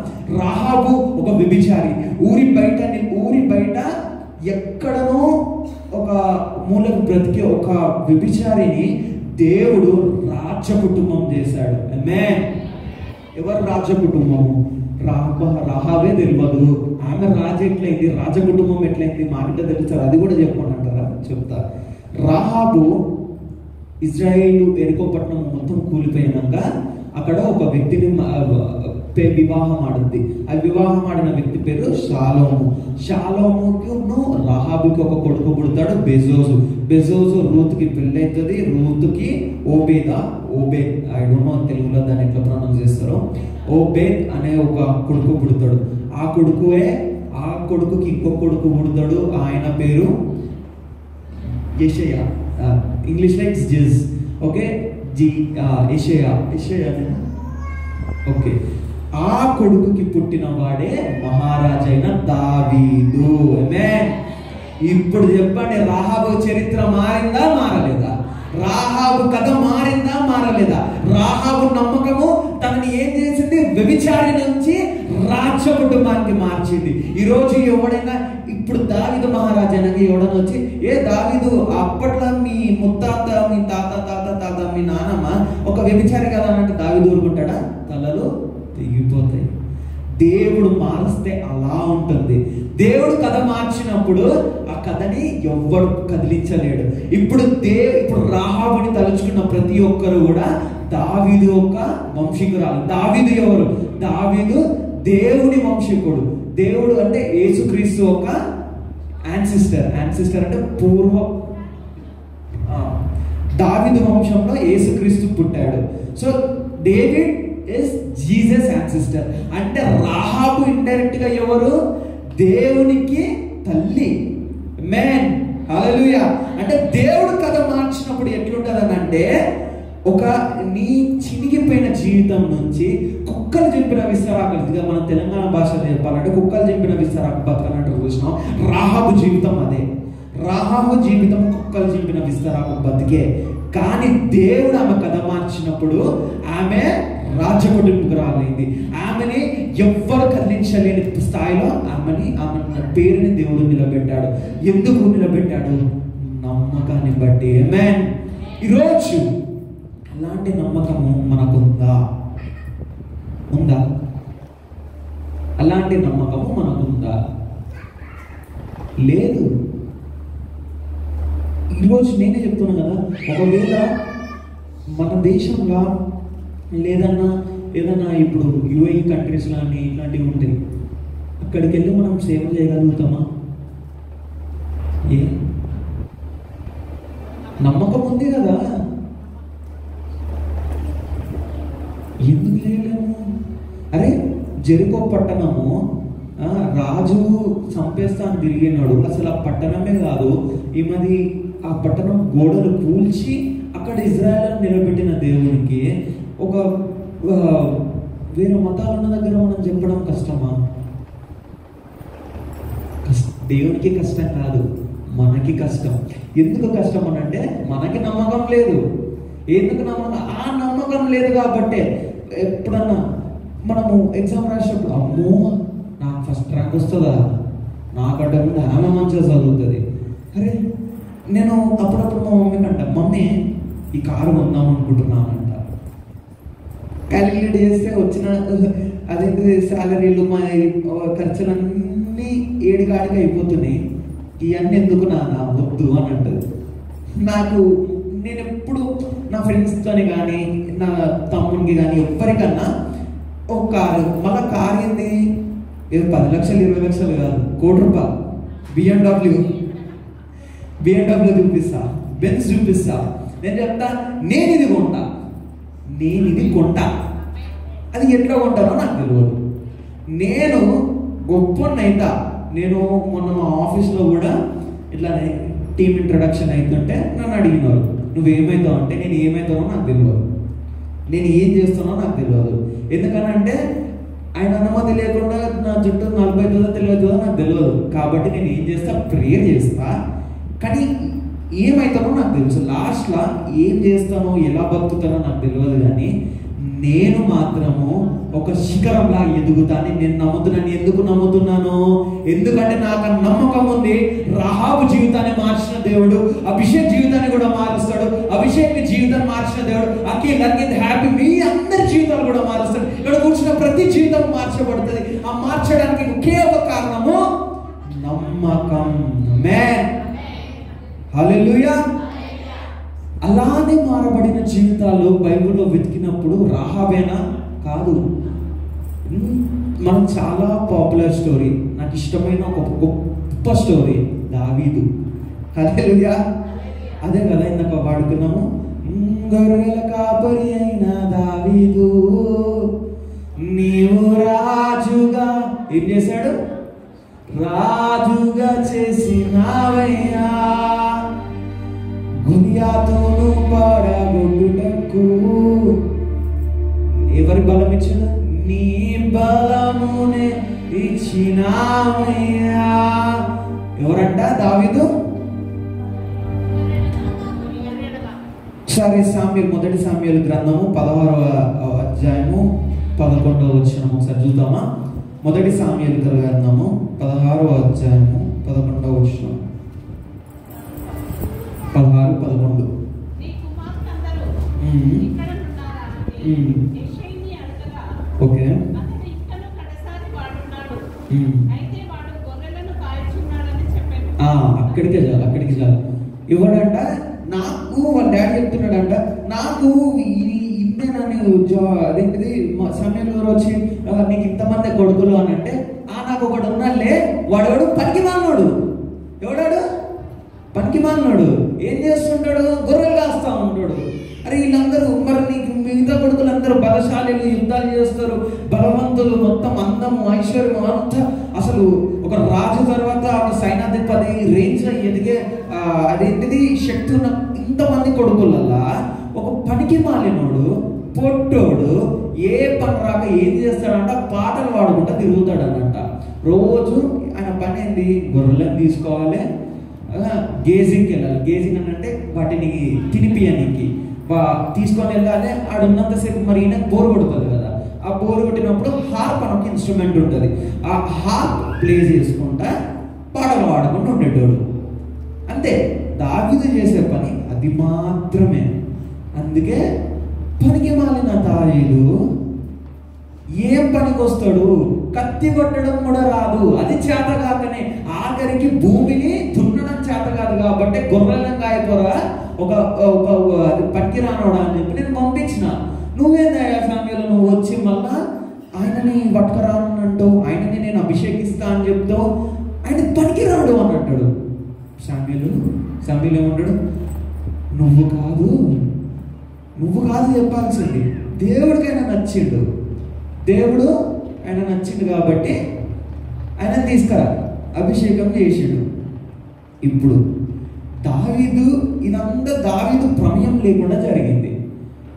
రాహాబు ఒక వ్యభిచారి. ఊరి బయట ఎక్కడనో ఒక మూలకు బ్రతికే ఒక వ్యభిచారిని దేవుడు రాజ్య కుటుంబం చేశాడు. ఆమేన్. ఎవరు రాజ్య కుటుంబము? రాహాబే తెలియదు. ఆమె రాజు ఎట్లయింది, రాజ కుటుంబం ఎట్లయింది, మాకిట తెలుస్తారు. అది కూడా చెప్పండి అంటారా? చెప్తా. రాహాబు ఇజ్రాయేలు ఎరికో పట్టణం మొత్తం కూలిపోయినాక అక్కడ ఒక వ్యక్తిని వివాహం ఆడింది. ఆ వివాహం ఆడిన వ్యక్తి పేరు షాలోము. షాలోముకు రాహాబుకి ఒక కొడుకు పుడతాడు, బెజోజు రూత్కి పెళ్ళి అవుతుంది. రూత్కి ఓబేద్, ఐ డోంట్ నో తెలుగులో దాన్ని ఎట్లా ప్రొనౌన్స్ చేస్తారో, ఓబేద్ అనే ఒక కొడుకు పుడతాడు. ఆ కొడుకుకి ఇంకో కొడుకు పుడతాడు. ఆయన పేరు యెషయా. ఇంగ్లీష్ లైక్ జిజ్. ఓకే, యెషయా. ఓకే, ఆ కొడుకుకి పుట్టిన వాడే మహారాజైన దావీదు. ఆమేన్. ఇప్పుడు చెప్పండి, రాహాబు చరిత్ర మారిందా మారలేదా? రాహాబు కథ మారలేదా? రాహాబు నమ్మకము తనని ఏం చేసింది? వ్యభిచారి నుంచి రాజ్య కుటుంబానికి మార్చింది. ఈరోజు ఎవడైనా ఇప్పుడు దావీదు మహారాజానికి ఎవడైనా వచ్చి, ఏ దావీదు అప్పట్లో మీ ముత్తాత, మీ తాత, మీ నానమ్మ ఒక వ్యభిచారి కదా అన్నట్టు దావీదు ఊరుకుంటాడా? తలలు తెగిపోతాయి. దేవుడు మారిస్తే అలా ఉంటుంది. దేవుడు కథ మార్చినప్పుడు ఆ కథని ఎవ్వడు కదిలించలేడు. ఇప్పుడు రాహాబుని తలుచుకున్న ప్రతి ఒక్కరు కూడా దావీదు యొక్క వంశీకురాలు. దావీదు ఎవరు? దావీదు దేవుని వంశీకుడు. దేవుడు అంటే యేసుక్రీస్తు ఒక యాన్సిస్టర్ అంటే దావీదు వంశంలో యేసుక్రీస్తు పుట్టాడు. So David is Jesus ancestor. అంటే రాహాబు ఇండైరెక్ట్ గా ఎవరు? దేవునికి తల్లి. ఆమేన్. హల్లెలూయా. అంటే దేవుడు కథ మార్చినప్పుడు ఎట్లుంటదని అంటే, ఒక నీ చినిగిపోయిన జీవితం నుంచి కుక్కలు చింపిన విస్తరాకులుగా, మన తెలంగాణ భాషలో చెప్పాలంటే కుక్కలు చింపిన విస్తరాకు బతకనంటూ చూసినాం. రాహాబు జీవితం అదే. రాహాబు జీవితం కుక్కలు చింపిన విస్తరాకు బతికే. కానీ దేవుడు ఆమె కథ మార్చినప్పుడు ఆమె రాజ్య కుటుంబకురాలైంది. ఆమెని ఎవ్వరు కదిలించలేని స్థాయిలో ఆమె పేరుని దేవుడు నిలబెట్టాడు. ఎందుకు నిలబెట్టాడు? నమ్మకాన్ని బట్టి. ఆమేన్. ఈరోజు అలాంటి నమ్మకము మనకుందా? అలాంటి నమ్మకము మనకుందా? లేదు. ఈరోజు నేనే చెప్తున్నా కదా, ఒకవేళ మన దేశంలో ఏదన్నా ఇప్పుడు యుఏఈ కంట్రీస్ లాంటి ఇట్లాంటివి ఉంటాయి, అక్కడికి వెళ్ళి మనం సేవ చేయగలుగుతామా? నమ్మకం ఉంది కదా, ఎందుకు చేయలేము? అరే, జెరికో పట్టణము రాజు చంపేస్తాను తిరిగినాడు. అసలు ఆ పట్టణమే కాదు, ఈమెది ఆ పట్టణం గోడలు కూల్చి అక్కడ ఇజ్రాయెల్ నిలబెట్టిన దేవునికి ఒక వేరే మతాలున్న దగ్గర మనం చెప్పడం కష్టమా? దేవునికి కష్టం కాదు, మనకి కష్టం. ఎందుకు కష్టం అని అంటే మనకి నమ్మకం లేదు. ఎందుకు నమ్మకం? ఆ నమ్మకం లేదు కాబట్టి ఎప్పుడన్నా మనము ఎగ్జామ్ రాసినప్పుడు అమ్మో నాకు ఫస్ట్ ర్యాంక్ వస్తుందా, నాకంటే ముందు ఆమె మంచిగా చదువుతుంది. అరే నేను అప్పుడప్పుడు మా మమ్మీకి అంట, మమ్మీ ఈ కారు కొందాం అనుకుంటున్నానంట. క్యాలిక్యులేట్ చేస్తే వచ్చిన అదేంటి శాలరీలు మా ఖర్చులన్నీ ఏడికాడికి అయిపోతున్నాయి. ఇవన్నీ ఎందుకు నాన్న వద్దు అని అంటది. నాకు నేను ఎప్పుడు నా ఫ్రెండ్స్తోని కానీ నా తమ్మునికి కానీ ఎవ్వరికన్నా ఒక కారు, మళ్ళీ కారు ఏంది 10 లక్షలు 20 లక్షలు కాదు, ₹1,00,00,000 బిఎండబ్ల్యూ చూపిస్తా, బెన్స్ చూపిస్తా. నేను చెప్తా నేను ఇది కొంటా. అది ఎట్లా కొంటానో నాకు తెలియదు. నేను గొప్పనైతా. నేను మొన్న మా ఆఫీస్లో కూడా ఇట్లానే టీమ్ ఇంట్రడక్షన్ అవుతుంటే నన్ను అడిగినారు, నువ్వేమవుతావు అంటే నేను ఏమవుతానో నాకు తెలియదు, నేను ఏం చేస్తానో నాకు తెలియదు. ఎందుకనంటే ఆయన అనుమతి లేకుండా నా జుట్టు 40 అవుతుందో తెలియదో నాకు తెలియదు. కాబట్టి నేను ఏం చేస్తా, ప్రేయర్ చేస్తా. కానీ ఏమవుతానో నాకు తెలుసు. లాస్ట్లో ఏం చేస్తానో ఎలా బతుకుతానో నాకు తెలియదు. కానీ నేను మాత్రము ఒక శిఖరంలా ఎదుగుతాను. నేను నమ్ముతున్నాను. ఎందుకు నమ్ముతున్నాను? ఎందుకంటే నాకు నమ్మకం ఉంది. రహాబు జీవితాన్ని మార్చిన దేవుడు అభిషేక్ జీవితాన్ని కూడా మారుస్తాడు. అభిషేక్ జీవితాన్ని మార్చిన దేవుడు అఖిల్ అర్గిత్ హ్యాపీ మీ అందరి జీవితాలు కూడా మారుస్తాడు. ఇక్కడ కూర్చున్న ప్రతి జీవితం మార్చబడుతుంది. ఆ మార్చడానికి ఒకే ఒక కారణము నమ్మకం. హల్లెలూయా. అలానే మారబడిన జీవితాలు బైబిల్లో వెతికినప్పుడు రాహాబేనా కాదు. మనకు చాలా పాపులర్ స్టోరీ, నాకు ఇష్టమైన ఒక గొప్ప స్టోరీ దావీదు. హల్లెలూయా. అదే కదా ఇందాక పాడుకున్నాము, గొర్రెల కాపరి అయిన దావీదు నీవు రాజుగా ఏం చేశాడు? రాజుగా చేసినావయ్యా గునియాతోను పడగొట్టుటకు. ఎవరి బలం ఇచ్చాడు? నీ బలమునే ఇచ్చినావయ్యా. ఎవరంట? దావీదు. సరే, మొదటి సామ్యూయేలు గ్రంథము 16వ అధ్యాయము 11వ వచనం ఒకసారి చూద్దామా? మొదటి సామ్యూయేలు గ్రంథము 16వ అధ్యాయము 11వ వచనం. 16-11. ఓకే. అక్కడికి చాలు. ఇవ్వడంట. నాకు వాళ్ళ డాడీ చెప్తున్నాడంట, నాకు ఇన్నేనని అదేంటిది సమయంలో వచ్చి నీకు ఇంతమంది కొడుకులు అని అంటే, నాకు ఒకడు ఉన్నాడులే, వాడు పనికి మాలినోడు. ఎవడాడు? పనికి మాలినోడు. ఏం చేస్తుంటాడు? గొర్రెలు కాస్తా ఉంటాడు. అరే వీళ్ళందరూ మరి నీకు మిగతా కొడుకులందరూ బలశాలీలు, యుద్ధాలు చేస్తారు, బలవంతులు, మొత్తం అందము ఐశ్వర్యం అంతా. అసలు ఒక రాజు తర్వాత ఒక సైన్యాధిపతి రేంజ్ ఎదిగే అదేంటిది శక్తి ఉన్న ఇంతమంది కొడుకులల్లా ఒక పనికి మాలినోడు పొట్టోడు ఏ పని రాక ఏం చేస్తాడంట? పాటలు పాడుకుంటా తిరుగుతాడనంట. రోజు ఆయన పని ఏంది? గొర్రెలను తీసుకోవాలి, గేజింగ్కి వెళ్ళాలి. గేజింగ్ అని అంటే వాటిని తినిపియనికి తీసుకొని వెళ్ళాలి. ఆడున్నంతసేపు మరి ఈయన బోర్ కొడుతుంది కదా. ఆ బోర్ కొట్టినప్పుడు హార్ప్ అని ఒక ఇన్స్ట్రుమెంట్ ఉంటుంది. ఆ హార్ప్ ప్లే చేసుకుంటా పాటలు పాడుకుంటూ ఉండేటోడు. అంతే దావీదు చేసే పని అది మాత్రమే. అందుకే పనికి మాలిన దావీదు ఏం పనికి వస్తాడు? కత్తి కొట్టడం కూడా రాదు. అది చేత కాకనే ఆఖరికి భూమిని దున్నడం చేత కాదు కాబట్టి గొర్రెలను కాయపోరా ఒక పనికి రానోడా అని చెప్పి నేను పంపించిన. నువ్వేందయ్యా సమయంలో నువ్వు వచ్చి మళ్ళా ఆయనని పట్టుకురానంటూ ఆయనని నేను అభిషేకిస్తా అని చెప్తావు. ఆయన పనికి రాడు అని అంటాడు. సమయంలో ఏమంటాడు? నువ్వు కాదు చెప్పాల్సింది, దేవుడికి ఆయన నచ్చిండు. దేవుడు ఆయన నచ్చిండు కాబట్టి ఆయన తీసుకురా అభిషేకం చేసాడు. ఇప్పుడు ఇదంతా దావీదు ప్రమేయం లేకుండా జరిగింది.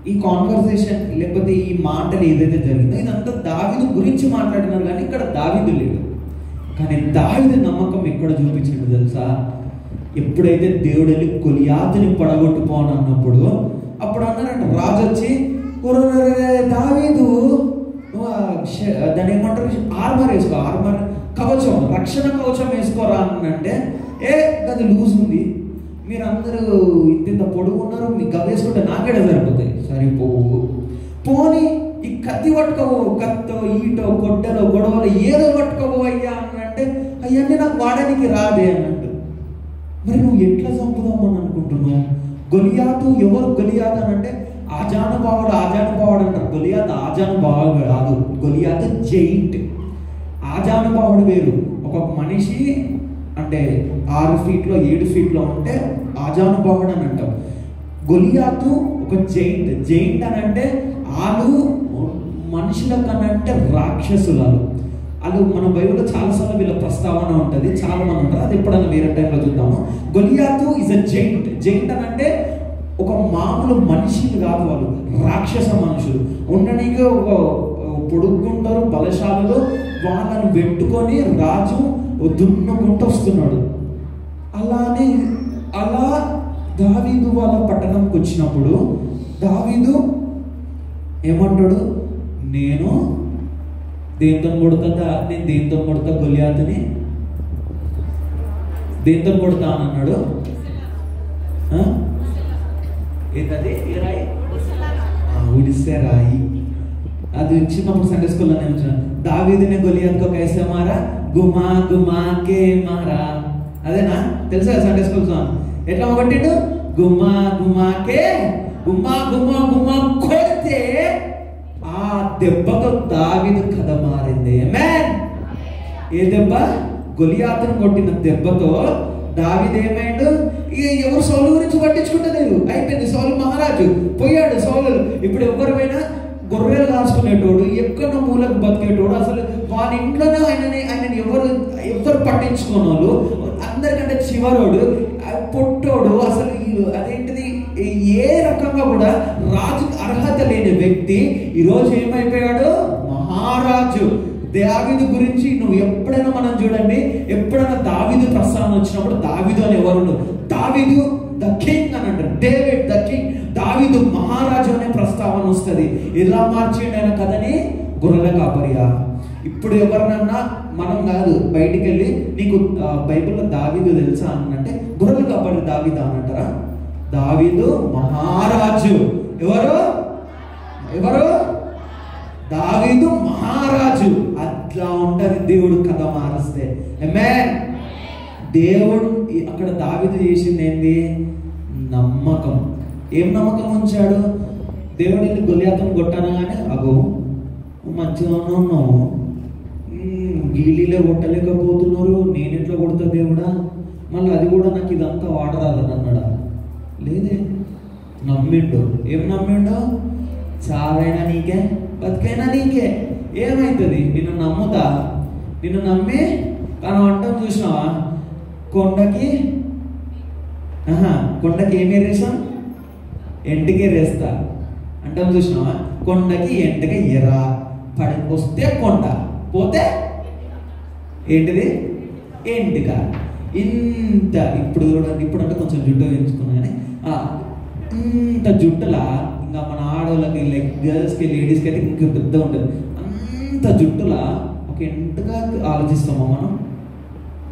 ఈ కాన్వర్సేషన్ లేకపోతే ఈ మాటలు ఏదైతే జరిగిందో ఇదంతా దావీదు గురించి మాట్లాడినారు, కానీ ఇక్కడ దావీదు లేడు. కానీ దావీదు నమ్మకం ఎక్కడ చూపించాడు తెలుసా? ఎప్పుడైతే దేవుడు వెళ్ళి గొలియాతుని పడగొట్టుకోని అన్నప్పుడు అప్పుడు అన్నారంట, రాజు వచ్చి దావీదు దాన్ని ఏమంటారు, ఆర్మర్ వేసుకో, ఆర్మర్ కవచం, రక్షణ కవచం వేసుకోరా అంటే అది లూజ్ ఉంది, మీరందరూ ఇంత పొడుగు ఉన్నారు, మీకు గవ వేసుకుంటే నాకేడే సరిపోతాయి. సరిపోవు, పోనీ ఈ కత్తి పట్టుకోవు, కత్తో ఈటో గొడ్డలో గొడవలో ఏదో పట్టుకోవు అయ్యా అంటే అయ్యన్నీ నాకు వాడడానికి రాదే అన్నట్టు. మరి నువ్వు ఎట్లా చంపుదామని అనుకుంటున్నావు? గొలియాతు ఎవరు? గొలియాతు అని అంటే ఆజానుభావుడు అంటారు. గొలియాతు ఆజానుభావుడు కాదు, గొలియాతు జైంట్. ఆజానుభావుడు వేరు. ఒక మనిషి అంటే 6 ఫీట్లో 7 ఫీట్లో ఉంటే ఆజానుభావుడు అని అంటాం. గొలియాతు ఒక జైంట్ అని అంటే వాళ్ళు మనుషుల కనంటే రాక్షసులు. వాళ్ళు మన బైబిల్లో చాలాసార్లు వీళ్ళ ప్రస్తావన ఉంటుంది, చాలా మంది ఉంటారు, అది ఎప్పుడైనా వేరే టైంలో చూద్దాము. గొలియాతు ఇస్ అ జైంట్ అని అంటే ఒక మామూలు మనుషులు కాదు, వాళ్ళు రాక్షస మనుషులు. ఉండడానికి ఒక పొడుక్కుంటారు, బలశాలలో వాళ్ళని పెట్టుకొని రాజు దున్నుకుంటూ వస్తున్నాడు. అలా దావీదు వాళ్ళ పట్టణంకి వచ్చినప్పుడు దావీదు ఏమంటాడు, నేను దేంతో కొడతా గొలియాతుని దేంతో కొడతా అని అన్నాడు. ఏంటది? ఏ రాయి? ఉడిసే రాయి. అది చిన్నప్పుడు సండే స్కూల్లో నేను దావీదునే గొలియాతుకో కైసే మారా, గుమా గుమాకే మారా. అదేనా? తెలుసా సండే స్కూల్ సాంగ్? ఎట్లా కొట్టిండు? గుమా గుమాకే గుమా గుమా కొడితే ఆ దెబ్బతో దావీదు కథ మారింది. ఆమేన్. ఏ దెబ్బ? గొలియాతును కొట్టిన దెబ్బతో దావీదు ఏమైండు? ఇక ఎవరు సౌలు గురించి పట్టించుకుంటలేదు, అయిపోయింది. సౌలు మహారాజు పోయాడు. సౌలు ఇప్పుడు ఎవరిపైనా గొర్రెలు కాసుకునేటోడు, ఎక్కడో మూలకు బతికేటోడు, అసలు వాళ్ళ ఇంట్లోనే ఆయనని ఎవరు పట్టించుకోనోళ్ళు, అందరికంటే చివరోడు, పొట్టోడు, అసలు అదేంటిది ఏ రకంగా కూడా రాజుకు అర్హత లేని వ్యక్తి ఈరోజు ఏమైపోయాడు? మహారాజు. దావీదు గురించి నువ్వు ఎప్పుడైనా మనం చూడండి, ఎప్పుడైనా దావీదు ప్రస్తావన వచ్చినప్పుడు దావీదు అని ఎవరు? దావీదు ద కింగ్ అని అంటారు. David the king. దావీదు మహారాజు అనే ప్రస్తావన వస్తుంది. ఎలా మార్చిండు ఆయన కథని? గొర్రెల కాపరియా. ఇప్పుడు ఎవరినన్నా మనం కాదు బయటికి వెళ్ళి నీకు బైబిల్లో దావీదు తెలుసా అని అంటే గొర్రెల కాపరి దావీదు అని అంటారా? దావీదు మహారాజు. ఎవరు? దావీదు మహారాజు. అట్లా ఉంటది దేవుడు కథ మారుస్తే. ఆమేన్. దేవుడు అక్కడ దావీదు చేసింది ఏంది? నమ్మకం. ఏం నమ్మకం ఉంచాడు? దేవుడు వెళ్ళి గొలియాతును కొట్టాను కానీ అగో మంచిగానే ఉన్నావు, గీలీలే కొట్టలేకపోతున్నారు, నేను ఎట్లా కొడతా దేవుడా, మళ్ళీ అది కూడా నాకు ఇదంతా వాడరాదని అన్నాడా? లేదే, నమ్మిండు. ఏం నమ్మిండు? చావైనా నీకే, బతికైనా నీకే. ఏమవుతుంది? నిన్ను నమ్ముతా, నిన్ను నమ్మి తను అంటాం చూసినావా, కొండకి ఏమేరేసాం? ఎంటికేరేస్తా అంటాం చూసినావా. కొండకి ఎంటగా ఎరా పడి వస్తే కొండ, పోతే ఏంటిది? ఎంటిక. ఇంత ఇప్పుడు అంటే కొంచెం జుట్టు పెంచుకున్నా కానీ ఇంత జుట్టులా ఇంకా మన ఆడవాళ్ళకి లైక్ గర్ల్స్కి లేడీస్కి అయితే ఇంకా పెద్ద ఉంటుంది. అంత జుట్టులా ఒక ఎంటగా ఆలోచిస్తామా మనం?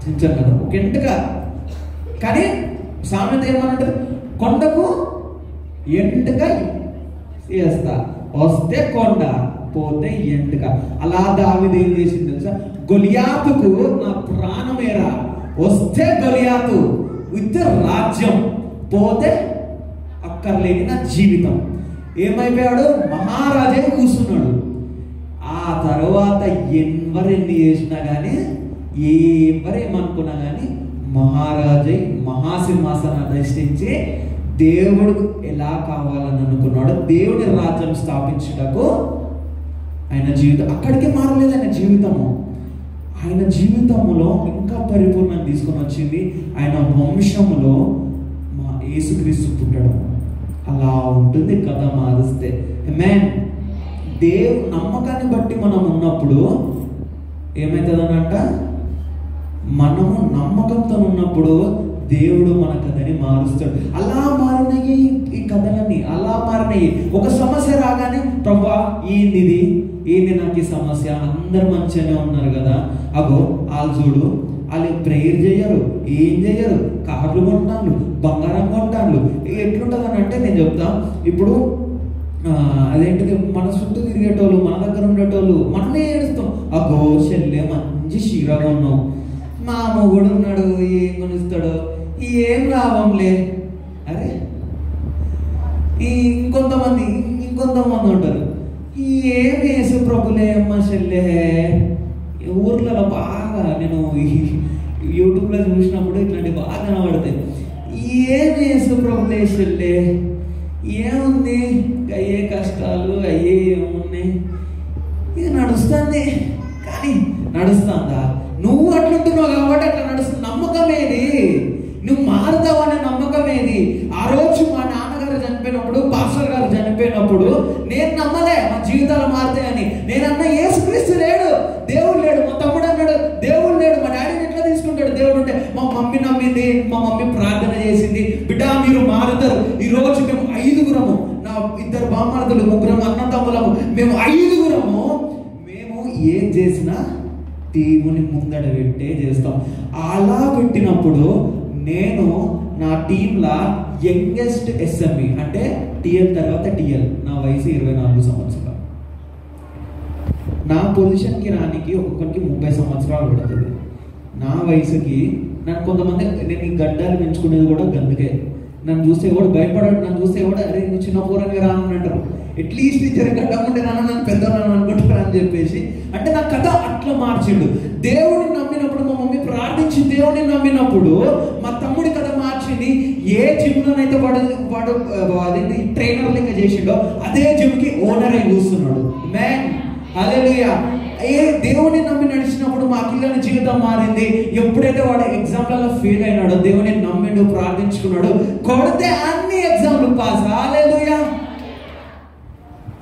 చించాం కదా ఒక ఎంటగా. కానీ సామెత ఏమనంటారు? కొండకు ఎంటగా వేస్తా, వస్తే కొండ, పోతే ఎంటక. అలా దావీదు ఏం చేసింది తెలుసా? గొలియాతుకు నా ప్రాణమేరా, వస్తే గొలియాతు విత్ రాజ్యం, పోతే అక్కర్లేని నా జీవితం. ఏమైపోయాడు? మహారాజే కూర్చున్నాడు. ఆ తర్వాత ఎన్ని చేసినా కానీ ఎవరేమనుకున్నా కానీ మహారాజై మహాసింహాసనం అధిష్ఠించి దేవుడు ఎలా కావాలని అనుకున్నాడు దేవుడి రాజ్యం స్థాపించుటకు ఆయన జీవితం అక్కడికే మారలేదు. ఆయన జీవితము ఆయన జీవితంలో ఇంకా పరిపూర్ణం తీసుకొని వచ్చింది ఆయన వంశంలో మా యేసుక్రీస్తు పుట్టడం. అలా ఉంటుంది కథ మారుస్తే. ఆమేన్. నమ్మకాన్ని బట్టి మనం ఉన్నప్పుడు ఏమవుతుందనంట, మనము నమ్మకంతో ఉన్నప్పుడు దేవుడు మన కథని మారుస్తాడు. అలా మారినాయి ఈ కథలన్నీ, అలా మారినాయి. ఒక సమస్య రాగానే ప్రభా ఏంది నాకు ఈ సమస్య, అందరు మంచిగానే ఉన్నారు కదా, అగో వాళ్ళు చూడు, వాళ్ళు ప్రేయర్ చేయరు, ఏం చేయరు, కార్లు కొంటాను, బంగారం కొంటాను. ఎట్లుంటుంది అని అంటే నేను చెప్తా. ఇప్పుడు అదేంటిది, మన చుట్టూ తిరిగేటోళ్ళు, మన దగ్గర ఉండేటోళ్ళు మనమే ఏడుస్తాం. అగో చెల్లె మంచి చీరగా ఉన్నావు, మా మొగుడు ఉన్నాడు ఏం కొనిస్తాడు, ఏం లాభంలే. అరే ఇంకొంతమంది ఉంటారు, ఏం యేసు ప్రభులే అమ్మ చెల్లె. ఊర్లలో బాగా నేను యూట్యూబ్లో చూసినప్పుడు ఇట్లాంటివి బాగా కనబడతాయి. ఏం యేసు ప్రభులే చెల్లె, ఏముంది అయ్యే కష్టాలు అయ్యే ఏమున్నాయి, ఇది నడుస్తుంది. కానీ నడుస్తుందా? నువ్వు అట్లుంటున్నావు కాబట్టి అట్లా నడుస్తుంది. నమ్మకం ఏది? నువ్వు మారుతావు అనే నమ్మకం ఏది? ఆ రోజు మా నాన్నగారు చనిపోయినప్పుడు, పాస్టర్ గారు చనిపోయినప్పుడు నేను నమ్మలే మా జీవితాలు మారుతాయని. నేనన్నా యేసుక్రీస్తు లేడు, దేవుడు లేడు. మా తమ్ముడు అన్నాడు దేవుడు లేడు. మా డాడీని ఎట్లా తీసుకుంటాడు దేవుడు అంటే? మా మమ్మీ నమ్మింది, మా మమ్మీ ప్రార్థన చేసింది, బిడ్డ మీరు మారుతారు. ఈ రోజు మేము 5గురము, నా 2 బామ్మర్దులు, 3 అన్న తమ్ములము, మేము 5గురము. మేము ఏం చేసినా దేవుని ముందడ పెట్టే చేస్తాం. అలా పెట్టినప్పుడు నేను నా టీంలా యంగెస్ట్ ఎస్ఎంఈ, అంటే టిఎల్ తర్వాత టిఎల్, నా వయసు 24 సంవత్సరాలు. నా పొజిషన్కి రానికి ఒక్కొక్కరికి 30 సంవత్సరాలు పడుతుంది. నా వయసుకి నన్ను కొంతమంది, నేను ఈ గడ్డాలు పెంచుకునేది కూడా గందుకే. నన్ను చూస్తే కూడా భయపడాడు, నన్ను చూస్తే కూడా అరే నువ్వు చిన్న పూరంగా రానని అంటారు. అట్లీస్ట్ ఇద్దరు గడ్డం ఉంటే నన్ను పెద్దవాళ్ళని అనుకుంటారు అని చెప్పేసి. అంటే నా కథ అట్లా మార్చిండు. దేవుడిని నమ్మినప్పుడు, మా మమ్మీ ప్రార్థించి దేవుడిని నమ్మినప్పుడు మా తమ్ముడి కథ మార్చింది. ఏ జిమ్లోనైతే వాడు అదేంటి ట్రైనర్ లెక్క చేసిండో అదే జిమ్కి ఓనర్ అయి కూస్తున్నాడు. మ్యాన్ హల్లెలూయా. దేవుని నమ్మి నడిచినప్పుడు మా పిల్లల జీవితం మారింది. ఎప్పుడైతే వాడు ఎగ్జామ్లలో ఫెయిల్ అయినాడో దేవుని నమ్మిండు, ప్రార్థించుకున్నాడు, కొడితే అన్ని ఎగ్జామ్లు పాస్. హల్లెలూయా.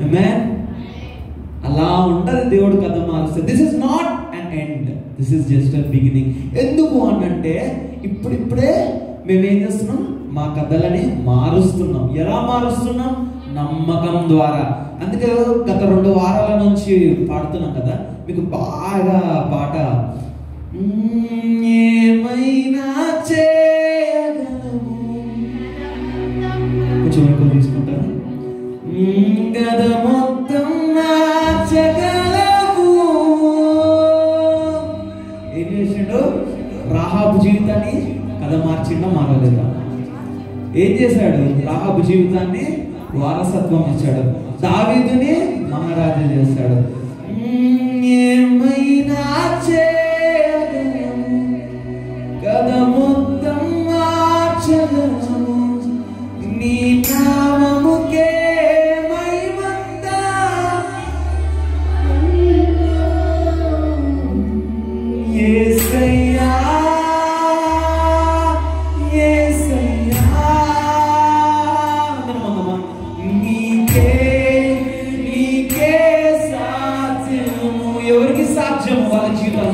ఆమేన్. అలా ఉంటది దేవుడు కథ మారుస్తే. This is not an end, this is just a beginning. ఎందుకు అనంటే ఇప్పుడిప్పుడే మేమేం చేస్తున్నాం, మా కథలని మారుస్తున్నాం. ఎలా మారుస్తున్నాం? నమ్మకం ద్వారా. అందుకే గత 2 వారాల నుంచి పాడుతున్నాం కదా, మీకు బాగా పాట ఏమైనా చేయగలము, కొంచెం ఎక్కువ తీసుకుంటారు. గద మొత్తం మార్చగలవు. ఏం చేసిండు? రాహాబు జీవితాన్ని కథ మార్చిండో మారలేదా? ఏం చేశాడు? రాహాబు జీవితాన్ని వారసత్వం ఇచ్చాడు. దావీదుని మహారాజు చేశాడు. ఏమైనా చేయగలము, కథ మొత్తం మార్చగలము, నీ నామముకే మహిమంతా. యేసయ్యా యేసయ్యా, నీకే నీకే సాధ్యము. ఎవరికి సాధ్యము? వాళ్ళ జీవితాలు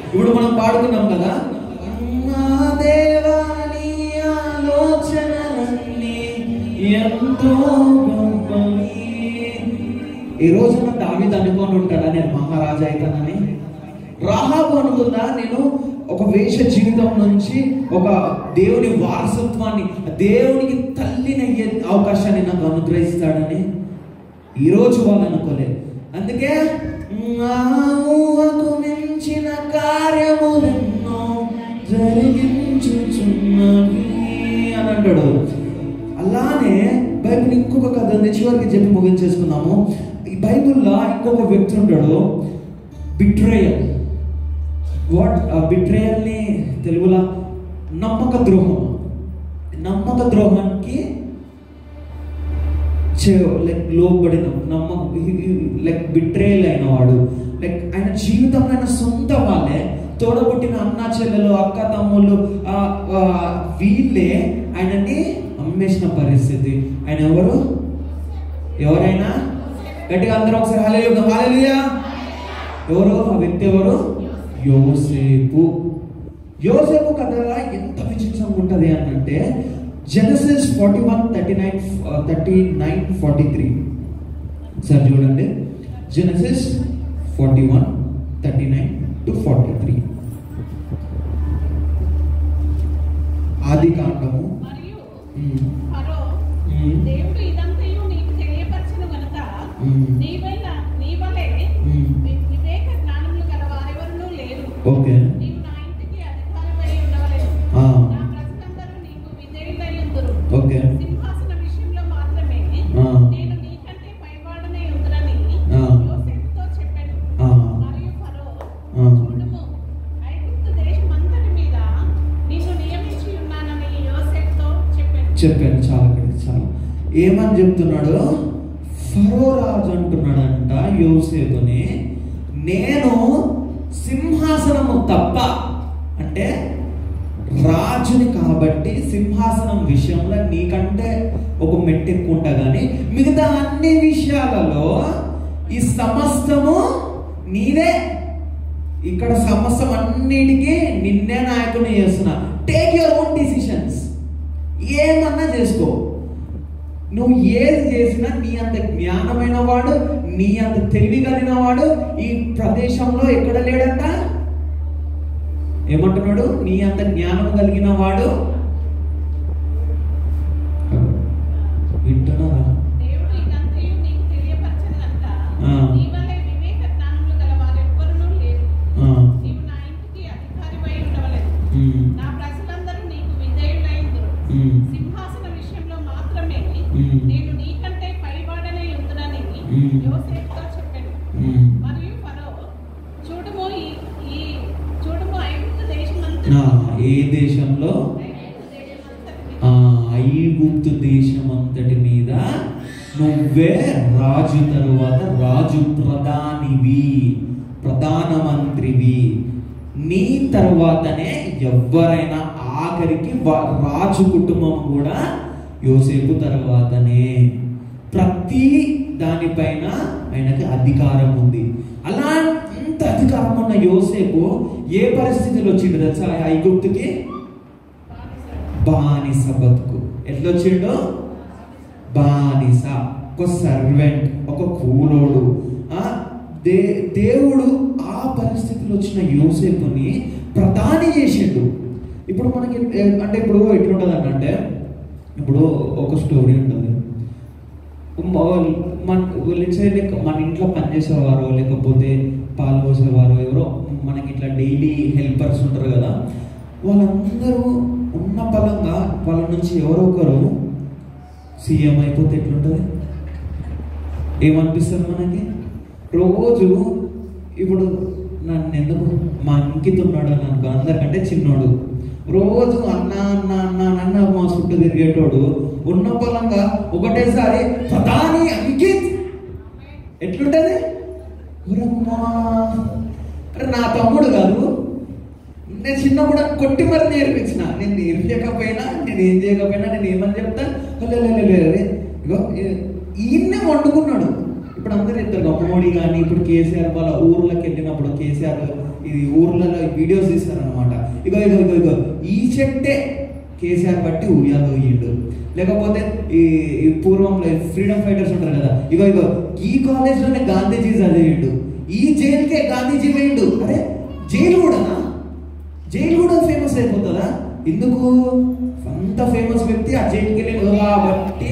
ఇప్పుడు మనం పాడుకున్నాం కదా, నా దేవా నీ ఆలోచనలన్నీ ఎంతో గొప్పవి. ఈ రోజున దావీదు అనుకొని ఉంటాడా నేను మహారాజా అవుతానని? రాహాబు అనుకుందా నేను ఒక వేష జీవితం నుంచి ఒక దేవుని వారసత్వాన్ని, దేవునికి తల్లినయ్యే అవకాశాన్ని నాకు అనుగ్రహిస్తాడని? ఈరోజు వాళ్ళు అనుకోలేదు. అందుకే నా ఊహకు మించిన కార్యములెన్నో జరిగించుచున్నవి అని అంటాడు. అలానే బైబిల్ ఇంకొక కథ ఉంది, చివరికి చెప్పి ముగించేసుకున్నాము. ఈ బైబిల్లో ఇంకొక వ్యక్తి ఉంటాడు, బిట్రేయల్. బిట్రేయల్ని తెలుగులో నమ్మక ద్రోహం. నమ్మక ద్రోహానికి లోబడిన బిట్రేయల్ అయిన వాడు, ఆయన జీవితంలో ఆయన సొంత వాళ్ళే, తోడబుట్టిన అన్న చెల్లెలు, అక్క తమ్ముళ్ళు, వీళ్ళే ఆయనని అమ్మేసిన పరిస్థితి. ఆయన ఎవరైనా గట్టిగా అందరూ ఒకసారి హల్లెలూయా హల్లెలూయా. ఎవరు ఆ వ్యక్తి? ఎవరు? యోసేపు. యోసేపు కథలా ఎంత విచిత్రంగా ఉంటుంది అంటే, జెనసిస్ 41:39-43 సార్ చూడండి. జెనసిస్ 41:39-43 ఆది కాండము. దేవుడు ఇదంతయు నీకు తెలియపరచును గనుక నీ వలె ఓకే. నీవు నా ఇంటికి అధికారివై ఉండవలెను. ఆ. నా ప్రజలందరూ నీకు విధేయులై ఉందురు. ఓకే. సింహాసన విషయంలో మాత్రమే ఆ. నేను నీకంటే పైవాడనై ఉందునని ఆ. యోసేపుతో చెప్పాను. ఆ. మరియు ఫరో, ఆ. చూడుము, ఐగుప్తు దేశమంతటి మీద నిన్ను నియమించి ఉన్నానని యోసేపుతో చెప్పాను. చాలా ఏమని చెప్తున్నాడు? ఫరో రాజు అంటున్నాడంట యోసేపుని, నేను సింహాసనము తప్ప, అంటే రాజుని కాబట్టి సింహాసనం విషయంలో నీకంటే ఒక మెట్టు ఎక్కువ ఉంటా కానీ మిగతా అన్ని విషయాలలో ఈ సమస్తము నీదే. ఇక్కడ సమస్తం అన్నిటికీ నిన్నే నాయకుని చేస్తున్నా. Take your own decisions. ఏమన్నా చేసుకో. నువ్వు ఏది చేసినా నీ అంత జ్ఞానమైన వాడు, నీ అంత తెలివి కలిగిన వాడు ఈ ప్రదేశంలో ఎక్కడ లేడంట. ఏమంటున్నాడు? నీ అంత జ్ఞానం కలిగిన వాడు. వింటున్నారా? దేవుడు ఇదంతయు నీకు తెలియపరచను గనుక ఆ. నీ వలె వివేక జ్ఞానములు గల వారెవ్వరునూ లేరు. ఆ. నీవు నా ఇంటికి అధికారివై ఉండవలెను. ఉమ్. నా ప్రజలందరూ నీకు విధేయులై ఉందురు. ఉమ్. సింహాసన విషయంలో మాత్రమే నేను నీకంటే పైవాడనై ఉందునని యోసేపుతో చెప్పాను. మరియు ఫరో, చూడుము, చూడుము, ఐగుప్తు దేశమంతటి ఏ దేశంలో? ఐగుప్తు దేశమంతటి మీద నువ్వే రాజు, తరువాత రాజు ప్రధానివి, ప్రధానమంత్రివి. నీ తర్వాతనే ఎవరైనా ఆఖరికి రాజు కుటుంబం కూడా యోసేపు తర్వాతనే. ప్రతి దానిపైన ఆయనకి అధికారం ఉంది. అలా అంత అధికారం ఉన్న యోసేపు ఏ పరిస్థితిలో వచ్చిండు తెలుసా? ఐగుప్తుకి బానిస బతుకు. ఎట్లొచ్చిండు? బానిస, ఒక సర్వెంట్, ఒక కూలోడు. దేవుడు ఆ పరిస్థితిలో వచ్చిన యోసేపుని ప్రధాని చేసిండు. ఇప్పుడు మనకి అంటే ఇప్పుడు ఎట్లుంటుంది అంటే, ఇప్పుడు ఒక స్టోరీ ఉంటుంది. మన ఇంట్లో పనిచేసేవారు, లేకపోతే పాలు పోసేవారు, ఎవరో మనకి ఇట్లా డైలీ హెల్పర్స్ ఉంటారు కదా, వాళ్ళందరూ ఉన్న పలంగా వాళ్ళ నుంచి ఎవరో ఒకరు సీఎం అయిపోతే ఎట్లుంటుంది? ఏమనిపిస్తుంది మనకి? రోజు ఇప్పుడు నన్ను ఎందుకు మా అంకిత్ ఉన్నాడు అని అనుకో, అందరికంటే చిన్నోడు, రోజు అన్న అన్న అన్న అన్న మా చుట్టూ తిరిగేటోడు ఉన్న పొలంగా ఒకటేసారి ప్రధాని అంకిత్ ఎట్లుంటది? నా తమ్ముడు కాదు, నేను చిన్నప్పుడు కొట్టి మరి నేర్పించిన. నేను నేర్పించకపోయినా, నేను ఏం చేయకపోయినా నేను ఏమని చెప్తాను? ఇగో ఈయన్నే వండుకున్నాడు. ఇప్పుడు అందరూ ఇద్దరు అమ్మఒడి కానీ, ఇప్పుడు కేసీఆర్ వాళ్ళ ఊర్లోకి వెళ్ళినప్పుడు కేసీఆర్ ఇది ఊర్లలో వీడియోస్ తీస్తారనమాట. ఇగో ఇగో ఇగో ఇగో ఈ చెట్టే కేసీఆర్ బట్టి ఉయ్యాలో ఇయ్యండు. లేకపోతే ఈ పూర్వంలో ఫ్రీడమ్ ఫైటర్స్ ఉంటారు కదా, ఇగో ఇగో ఈ కాలేజ్లోనే గాంధీజీ చదివిండు, ఈ జైలుకే గాంధీజీ వేయండు. అరే జైలు కూడా ఫేమస్ అయిపోతుందా? ఎందుకు? అంత ఫేమస్ వ్యక్తి ఆ జైలుకి వెళ్ళిండు కాబట్టి.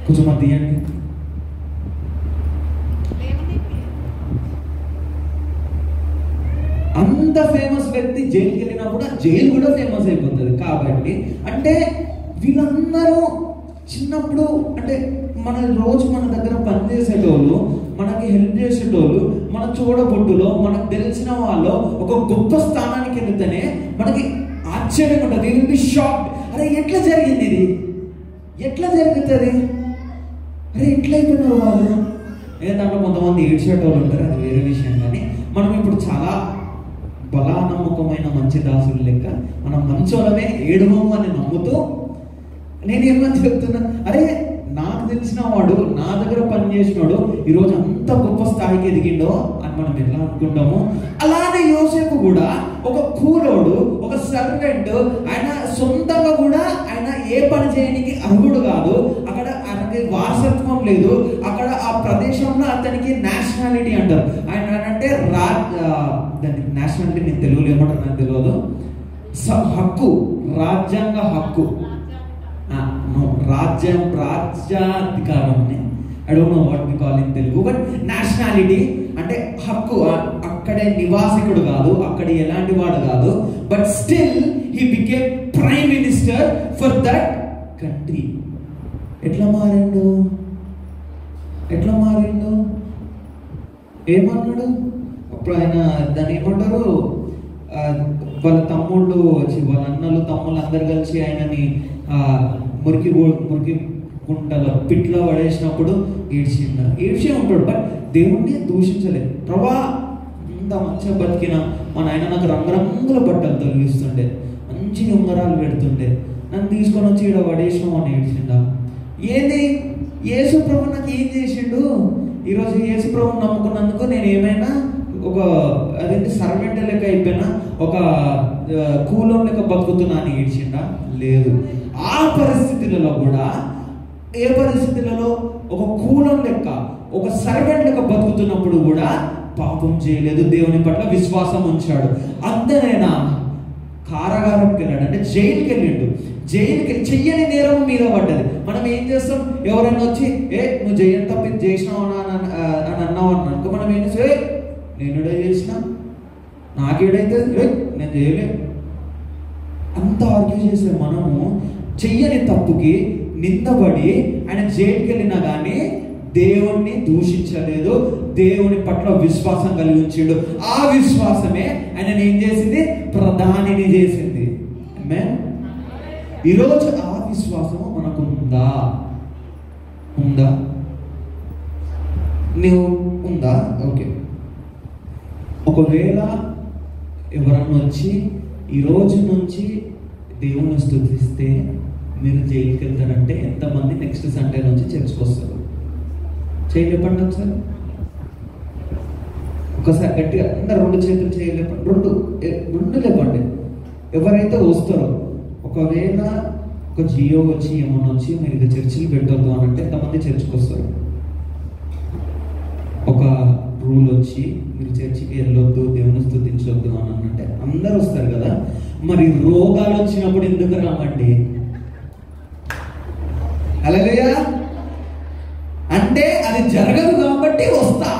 కొంచెం అది తీయండి. అంత ఫేమస్ వ్యక్తి జైలుకి వెళ్ళినప్పుడు ఆ జైలు కూడా ఫేమస్ అయిపోతుంది. కాబట్టి అంటే వీళ్ళందరూ చిన్నప్పుడు అంటే మన రోజు మన దగ్గర పనిచేసేటోళ్ళు, మనకి హెల్ప్ చేసేటోళ్ళు, మన చూడబొట్టులో మనకు తెలిసిన వాళ్ళు ఒక గొప్ప స్థానానికి వెళితేనే మనకి ఆశ్చర్యం ఉంటుంది. Will be shock. అరే ఎట్లా జరిగింది ఇది? ఎట్లా జరుగుతుంది? అరే ఎట్లా అయిపోయినారు వాళ్ళు? దాంట్లో కొంతమంది ఏడ్చేటోళ్ళు ఉంటారు, అది వేరే విషయం. కానీ మనం ఇప్పుడు చాలా బలానమ్మకమైన మంచి దాసులు లెక్క మనం మంచోళమే ఏడవము అని నమ్ముతూ నేనేమని చెప్తున్నా, అరే నాకు తెలిసిన వాడు, నా దగ్గర పనిచేసినాడు ఈరోజు అంత గొప్ప స్థాయికి ఎదిగిండో అని మనం ఎట్లా అనుకుంటాము. అలానే యోసేపు కూడా ఒక కూలోడు, ఒక సర్వెంట్. ఆయన సొంతంగా కూడా ఆయన ఏ పని చేయడానికి అర్హుడు కాదు. అక్కడ ఆయనకి వారసత్వం లేదు. అక్కడ ఆ ప్రదేశంలో అతనికి నేషనాలిటీ అంటారు. ఆయన అంటే దానికి నేషనాలిటీ నేను తెలుగులో ఏమంటారు నాకు తెలియదు. హక్కు, రాజ్యాంగ హక్కు, రాజ్యాధికారం. I don't know what we call in Telugu, but nationality అంటే హక్కు. అక్కడ అక్కడే నివాసికుడు కాదు, అక్కడ ఎలాంటి వాడు కాదు. But still he became prime minister for that country. ఎట్లా మారిండు? ఏమన్నాడు అప్పుడు ఆయన? దాన్ని ఏమంటారు, వాళ్ళ తమ్ముళ్ళు వచ్చి, వాళ్ళ అన్నలు తమ్ముళ్ళు అందరు కలిసి ఆయనని మురికి గుంటలో పిట్లో పడేసినప్పుడు ఏడ్చే ఉంటాడు. బట్ దేవుణ్ణి దూషించలేదు. ప్రభా, ఇంత మంచిగా బతికిన మా నాయన నాకు రంగురంగుల బట్టలు తొలగిస్తుండే, మంచి ఉంగరాలు పెడుతుండే, నన్ను తీసుకొని వచ్చి ఇక్కడ పడేసినావు అని ఏడ్చిండా. ఏది యేసు ప్రభు నాకు ఏం చేసిండు? ఈరోజు యేసు ప్రభుని నమ్ముకున్నందుకు నేను ఏమైనా ఒక అదేంటి సర్వెంట్ లెక్క అయిపోయినా, ఒక కూలం లెక్క బతుకుతున్నా అని ఏడ్చిండా? లేదు. ఆ పరిస్థితులలో కూడా, ఏ పరిస్థితులలో ఒక కూలం లెక్క, ఒక సర్వెంట్ లెక్క బతుకుతున్నప్పుడు కూడా పాపం చేయలేదు, దేవుని పట్ల విశ్వాసం ఉంచాడు. అంతేనా? కారాగారంకి వెళ్ళాడు, అంటే జైలుకి వెళ్ళిండు. జైలుకి చెయ్యని నేరం మీద పడ్డది. మనం ఏం చేస్తాం? ఎవరైనా వచ్చి నువ్వు జైలు తప్పి చేసినావు అని అన్నావు అని అనుకో, మనం ఏం చేస్తాం? నేనుడే చేసిన, నాకేడైతే నేను చేయలే, అంత ఆర్గ్యూ చేసే మనము చెయ్యని తప్పుకి నిందపడి ఆయన జైలుకి వెళ్ళినా కానీ దేవుణ్ణి దూషించలేదు, దేవుని పట్ల విశ్వాసం కలిగి ఉంచాడు. ఆ విశ్వాసమే ఆయన ఏం చేసింది? ప్రధానిని చేసింది. ఆమేన్. ఈరోజు ఆ విశ్వాసము మనకు ఉందా? నువ్వు ఉందా? ఓకే. ఒకవేళ ఎవరన్నా వచ్చి ఈ రోజు నుంచి దేవుని స్తుతిస్తే మీరు జైలుకి వెళ్తారంటే ఎంతమంది నెక్స్ట్ సండే నుంచి చర్చ్కి వస్తారు? చేయలేపండి ఒకసారి, ఒకసారి గట్టిగా అందరు రెండు చేతులు చేయలేపండి, రెండు లేపండి. ఎవరైతే వస్తారో, ఒకవేళ ఒక జియో వచ్చి ఏమన్నా వచ్చి మీరు ఇక చర్చిలు పెట్టొద్దు అని అంటే ఎంతమంది చర్చికి వస్తారు? ఒక రూల్ వచ్చి మీరు చర్చికి వెళ్ళొద్దు, దేవుని స్తుతించొద్దు అని అంటే అందరు వస్తారు కదా. మరి రోగాలు వచ్చినప్పుడు ఎందుకు రామండి? హల్లెలూయా. అంటే అది జరగదు కాబట్టి వస్తా.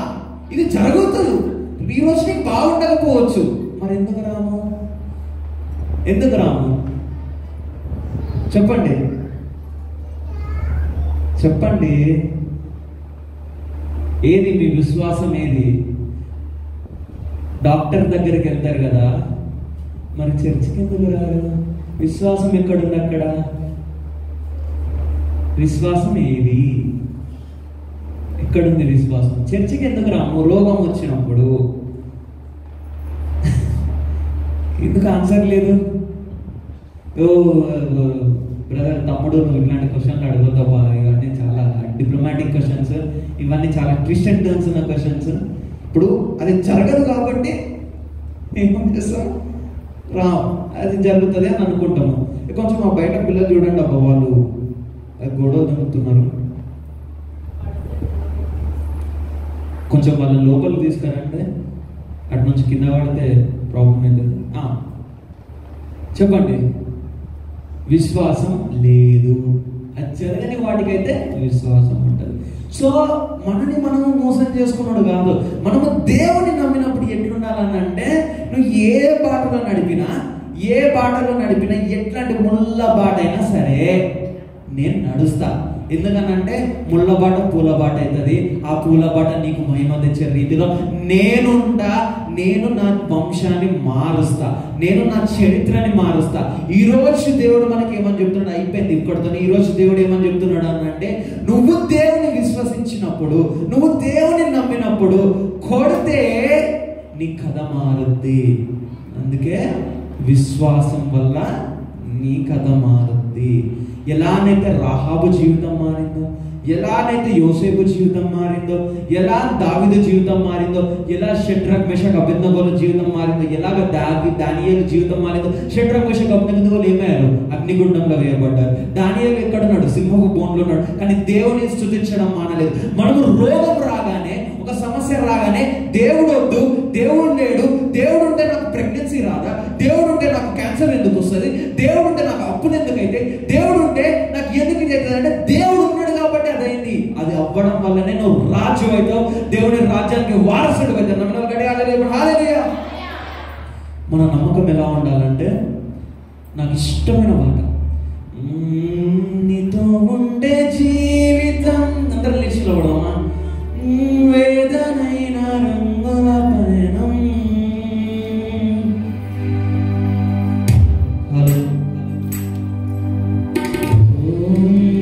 ఇది జరుగుతుంది, ఈ రోజు నీకు బాగుండకపోవచ్చు, మరి ఎందుకు రాము? చెప్పండి. ఏది మీ విశ్వాసం? ఏది? డాక్టర్ దగ్గరికి వెళ్తారు కదా, మరి చర్చికి ఎందుకు రారు? విశ్వాసం ఎక్కడుంది? అక్కడ విశ్వాసం ఏది? ఎక్కడుంది విశ్వాసం? చర్చికి ఎందుకు రాము? రోగం వచ్చినప్పుడు ఎందుకు ఆన్సర్ లేదు? బ్రదర్, తమ్ముడు, నువ్వు ఇట్లాంటి క్వశ్చన్లు అడుగుతావా? ఇవన్నీ చాలా డిప్లొమాటిక్ క్వశ్చన్స్, ఇవన్నీ చాలా ట్విస్ట్ అండ్ టర్న్స్ ఉన్న క్వశ్చన్స్. ఇప్పుడు అది జరగదు కాబట్టి ఏం చేస్తాం? అది జరుగుతుంది అని అనుకుంటాము. కొంచెం మా బయట పిల్లలు చూడండి, అబ్బా వాళ్ళు గొడవ దిగుతున్నారు, కొంచెం వాళ్ళని లోపలికి తీసుకురంటే అటు నుంచి కింద పడితే ప్రాబ్లం అవుతుంది. చెప్పండి. విశ్వాసం లేదు. అది జరగని వాటికైతే విశ్వాసం ఉంటుంది. సో మనని మనము మోసం చేసుకున్నాడు కాదు. మనము దేవుని నమ్మినప్పుడు ఎట్లుండాలని అంటే, నువ్వు ఏ బాటలో నడిపినా ఎట్లాంటి ముళ్ళ బాటైనా సరే నేను నడుస్తా. ఎందుకనంటే ముళ్ళ బాట పూల బాట అవుతుంది. ఆ పూల బాట నీకు మహిమ తెచ్చే రీతిలో నేను నా వంశాన్ని మారుస్తా, నేను నా చరిత్రని మారుస్తా. ఈ రోజు దేవుడు మనకి ఏమని చెప్తున్నాడు? అయిపోయింది ఇక్కడితో. ఈ రోజు దేవుడు ఏమని చెప్తున్నాడు అని అంటే, నువ్వు దేవుని విశ్వసించినప్పుడు, నువ్వు దేవుని నమ్మినప్పుడు కొడితే నీ కథ మారుద్ది. అందుకే విశ్వాసం వల్ల నీ కథ మారుద్ది. ఎలానైతే రాహాబు జీవితం మారిందో, ఎలానైతే యోసేపు జీవితం మారిందో, ఎలా దావీదు జీవితం మారిందో, ఎలా షడ్రక్ మెషక్ అబేద్నెగోల జీవితం మారిందో, ఎలాగ దానియేలు జీవితం మారిందో. షడ్రక్ మెషక్ అబేద్నెగోలు ఏమయ్యారు? అగ్నిగుండంలో వేయబడ్డారు. దానియేలు ఎక్కడున్నాడు? సింహపు బోన్లో ఉన్నాడు. కానీ దేవుని స్తుతించడం మానలేదు. మనము రోగం రాగానే, ఒక సమస్య రాగానే దేవుడు వద్దు, దేవుడు లేడు, దేవుడు ఉంటే నాకు ప్రెగ్నెన్సీ రాదా, దేవుడు ఉంటే నాకు క్యాన్సర్ ఎందుకు వస్తుంది, దేవుడు ఉంటే నాకు అప్పులు ఎందుకైతే, దేవుడు ఉంటే నాకు ఎందుకు అవుతుంది అంటే, దేవుడు ఉన్నాడు కాబట్టి అదైంది. అది అవ్వడం వల్లనే నువ్వు రాజు అవుతావు, దేవుని రాజ్యానికి వారసుడు అయితే హల్లెలూయా. మన నమ్మకం ఎలా ఉండాలంటే, నాకు ఇష్టమైన మాట, నీతో ఉండే జీవితం అందరూ లిస్టులో పడమా, వేదనైన రంగుల పయనం.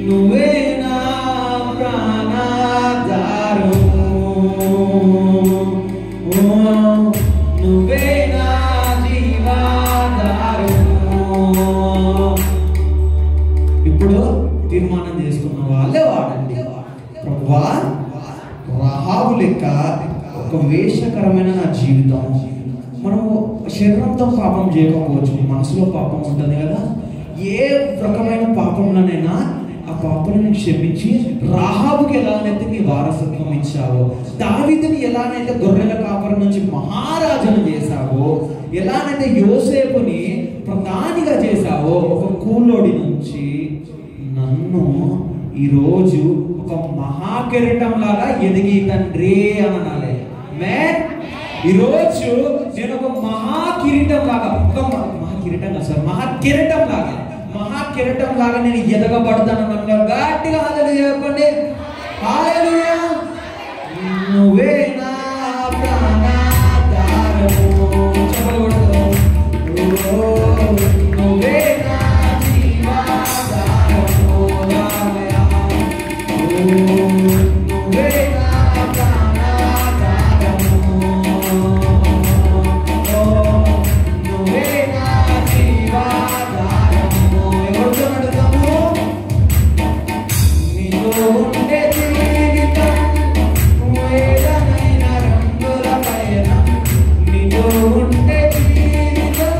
నువ్వే నా ప్రాణాధారము, నువ్వే నా జీవాధారము. ఇప్పుడు తీర్మానం చేసుకున్న వాళ్ళే వాడండి, ప్రభువా రహాబు లెక్క ఒక వేషకరమైన నా జీవితం. మనము శరీరంతో పాపం చేయకపోవచ్చు, మనసులో పాపం ఉంటుంది కదా. ఏ రకమైన పాపంలోనైనా ఆ పాపలను క్షమించి రాహాబుకి ఎలానైతే నీ వారసత్వం ఇచ్చావో, దావీదుని ఎలానైతే గొర్రెల కాపరి నుంచి మహారాజును చేశావో, ఎలానైతే యోసేపుని ప్రధానిగా చేశావో, ఒక కూలోడి నుంచి నన్ను ఈరోజు ఒక మహాకిరీటం లాగా ఎదిగి తండ్రి అనాలి. ఈరోజు నేను ఒక మహాకిరీటం లాగా, మహాకిరీటం లాగా నేను ఎదగబడతాను. గట్టిగా హల్లెలూయా చెప్పండి. హల్లెలూయా. నువ్వే నా ప్రాణాధారము, నువ్వే నా జీవాధారము, నువ్వే నా ప్రాణాధారము, నువ్వే నా జీవాధారము. ఎవరితో అడుగుతాము? నీతో ఉండే జీవితం వేదనైన రంగుల పయనం, నీతో ఉండే జీవితం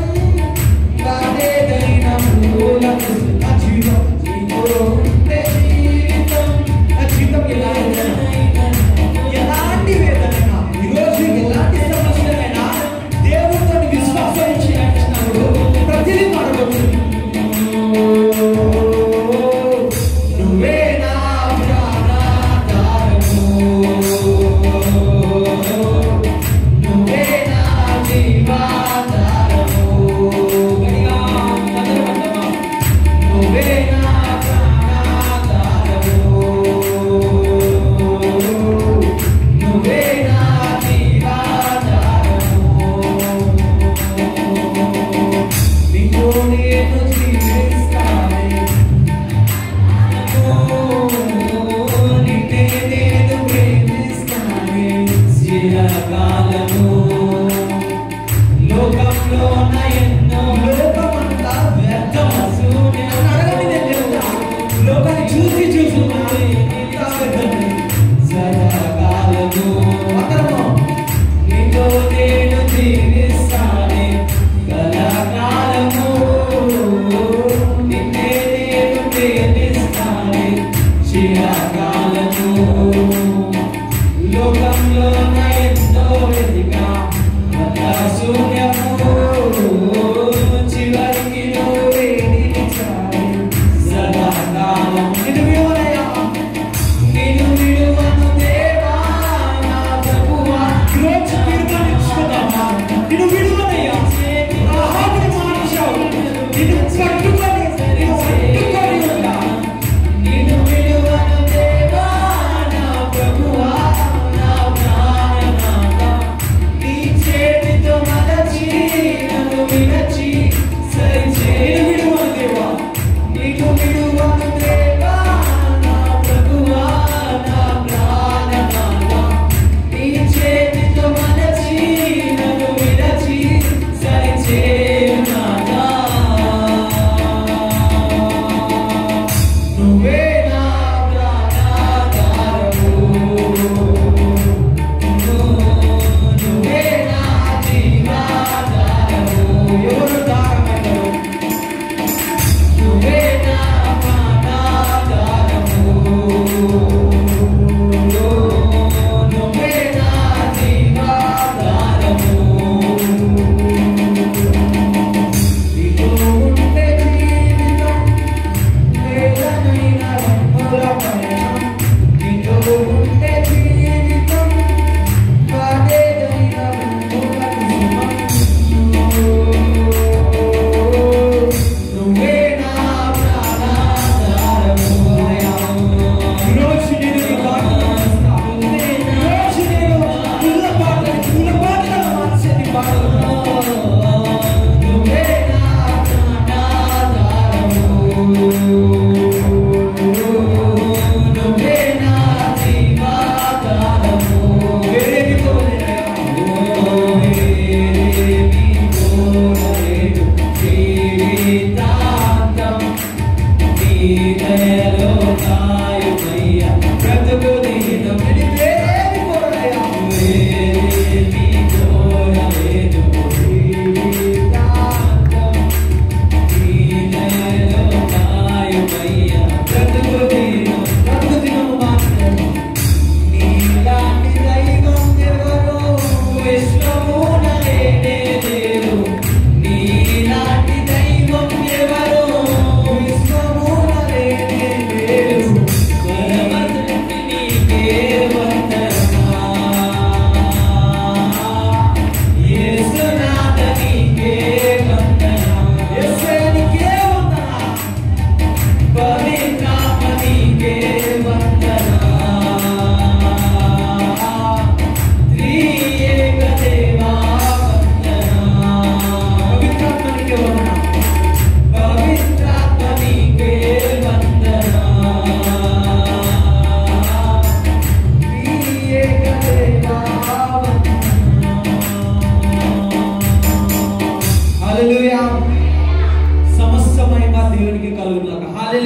కాదేదైన మూల నా జీవితం, నీతో ఉండే జీవితం. నా జీవితం ఎలాంటి వేదనైనా, ఈరోజు ఎలాంటి సమస్యలైనా దేవుడితో విశ్వాసం ఇచ్చి నడిచినప్పుడు ప్రతిదీ మారబోతుంది. నువ్వే నా ప్రాణాధారము, నువ్వే నా జీవాధారము, నువ్వే నా ప్రాణాధారము, నువ్వే నా జీవాధారము. నీతో నేను జీవిస్తాను, నిన్నే నేను ప్రేమిస్తాను చిరకాలము. లోకంలో నా ఎన్నో లోకమంతా వ్యర్థము, అడగండి నేను చెప్తా. లోకాన్ని చూసి సదాకాలము అందరము నీతో నేను జీవిస్తాను కలకాలము, నిన్నే నేను ప్రేమిస్తాను చిరకాలము. లోకంలో నా ఎంతో వెతికా శూన్యము, చివరికి నువ్వే నిలిచావు సదాకాలం. నిన్ను విడువనయ్యా, నిన్ను విడువను దేవా నా ప్రభువా. ఈరోజు తీర్మానించుకుందామా? నిన్ను విడువనయ్యా. రాహాబుని మార్చావు, నిన్ను పట్టుకొని ఉంటా. నిన్ను విడువను దేవా నా ప్రభువా, నా ప్రాణ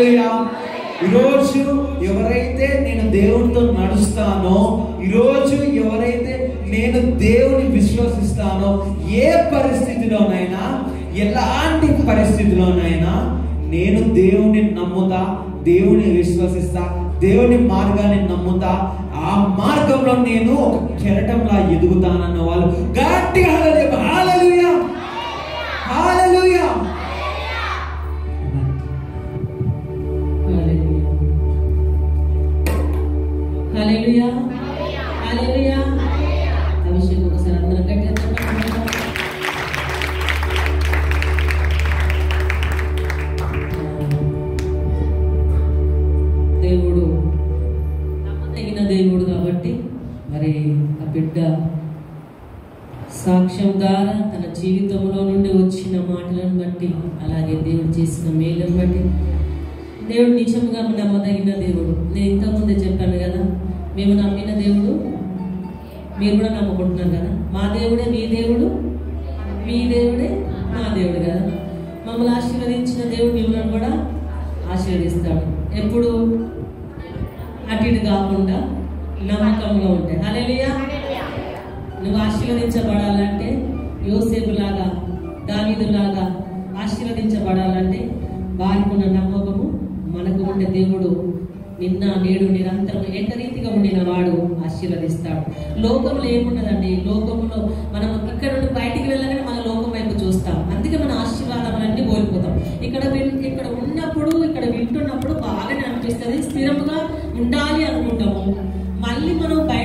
హల్లెలూయా. ఈరోజు ఎవరైతే నేను దేవునితో నడుస్తానో, ఈరోజు ఎవరైతే నేను దేవుని విశ్వసిస్తానో, ఏ పరిస్థితిలోనైనా, ఎలాంటి పరిస్థితిలోనైనా నేను దేవుని నమ్ముతా, దేవుని విశ్వసిస్తా, దేవుని మార్గాన్ని నమ్ముతా, ఆ మార్గంలో నేను ఒక కెరటంలా ఎదుగుతానన్న వాళ్ళు గట్టిగా హల్లెలూయా, హల్లెలూయా. హల్లెలూయా, హల్లెలూయా. అభిషేకం ఒకసారి అందరం గట్టిగా చెప్పండి. దేవుడు నమ్మదగిన దేవుడు కాబట్టి మరి ఆ బిడ్డ సాక్ష్యం ద్వారా తన జీవితంలో నుండి వచ్చిన మాటలను బట్టి, అలాగే దేవుడు చేసిన మేలను బట్టి దేవుడు నిజంగా నమ్మదగిన దేవుడు. నేను ఇంతకుముందే చెప్పాను కదా, మేము నమ్మిన దేవుడు మీరు కూడా నమ్ముకుంటున్నారు కదా. మా దేవుడే మీ దేవుడు, మీ దేవుడే మా దేవుడు కదా. మమ్మల్ని ఆశీర్వదించిన దేవుడు మిమ్మల్ని కూడా ఆశీర్వదిస్తాడు. ఎప్పుడు అటు ఇటు కాకుండా నమ్మకంలో ఉంటాయి. హల్లెలూయా. నువ్వు ఆశీర్వదించబడాలంటే యోసేపులాగా, దావీదులాగా ఆశీర్వదించబడాలంటే వారికి ఉన్న నమ్మకము మనకు ఉండే దేవుడు నిన్న నేడు నిరంతరం ఏకరీతిగా ఉండిన వాడు ఆశీర్వదిస్తాడు. లోకంలో ఏమున్నదండి? లోకంలో మనం ఇక్కడ నుండి బయటికి వెళ్ళగానే మన లోకం వైపు చూస్తాం. అందుకే మన ఆశీర్వాదాలన్నీ కోల్పోతాం. ఇక్కడ ఉన్నప్పుడు, ఇక్కడ వింటున్నప్పుడు బాగానే అనిపిస్తుంది, స్థిరంగా ఉండాలి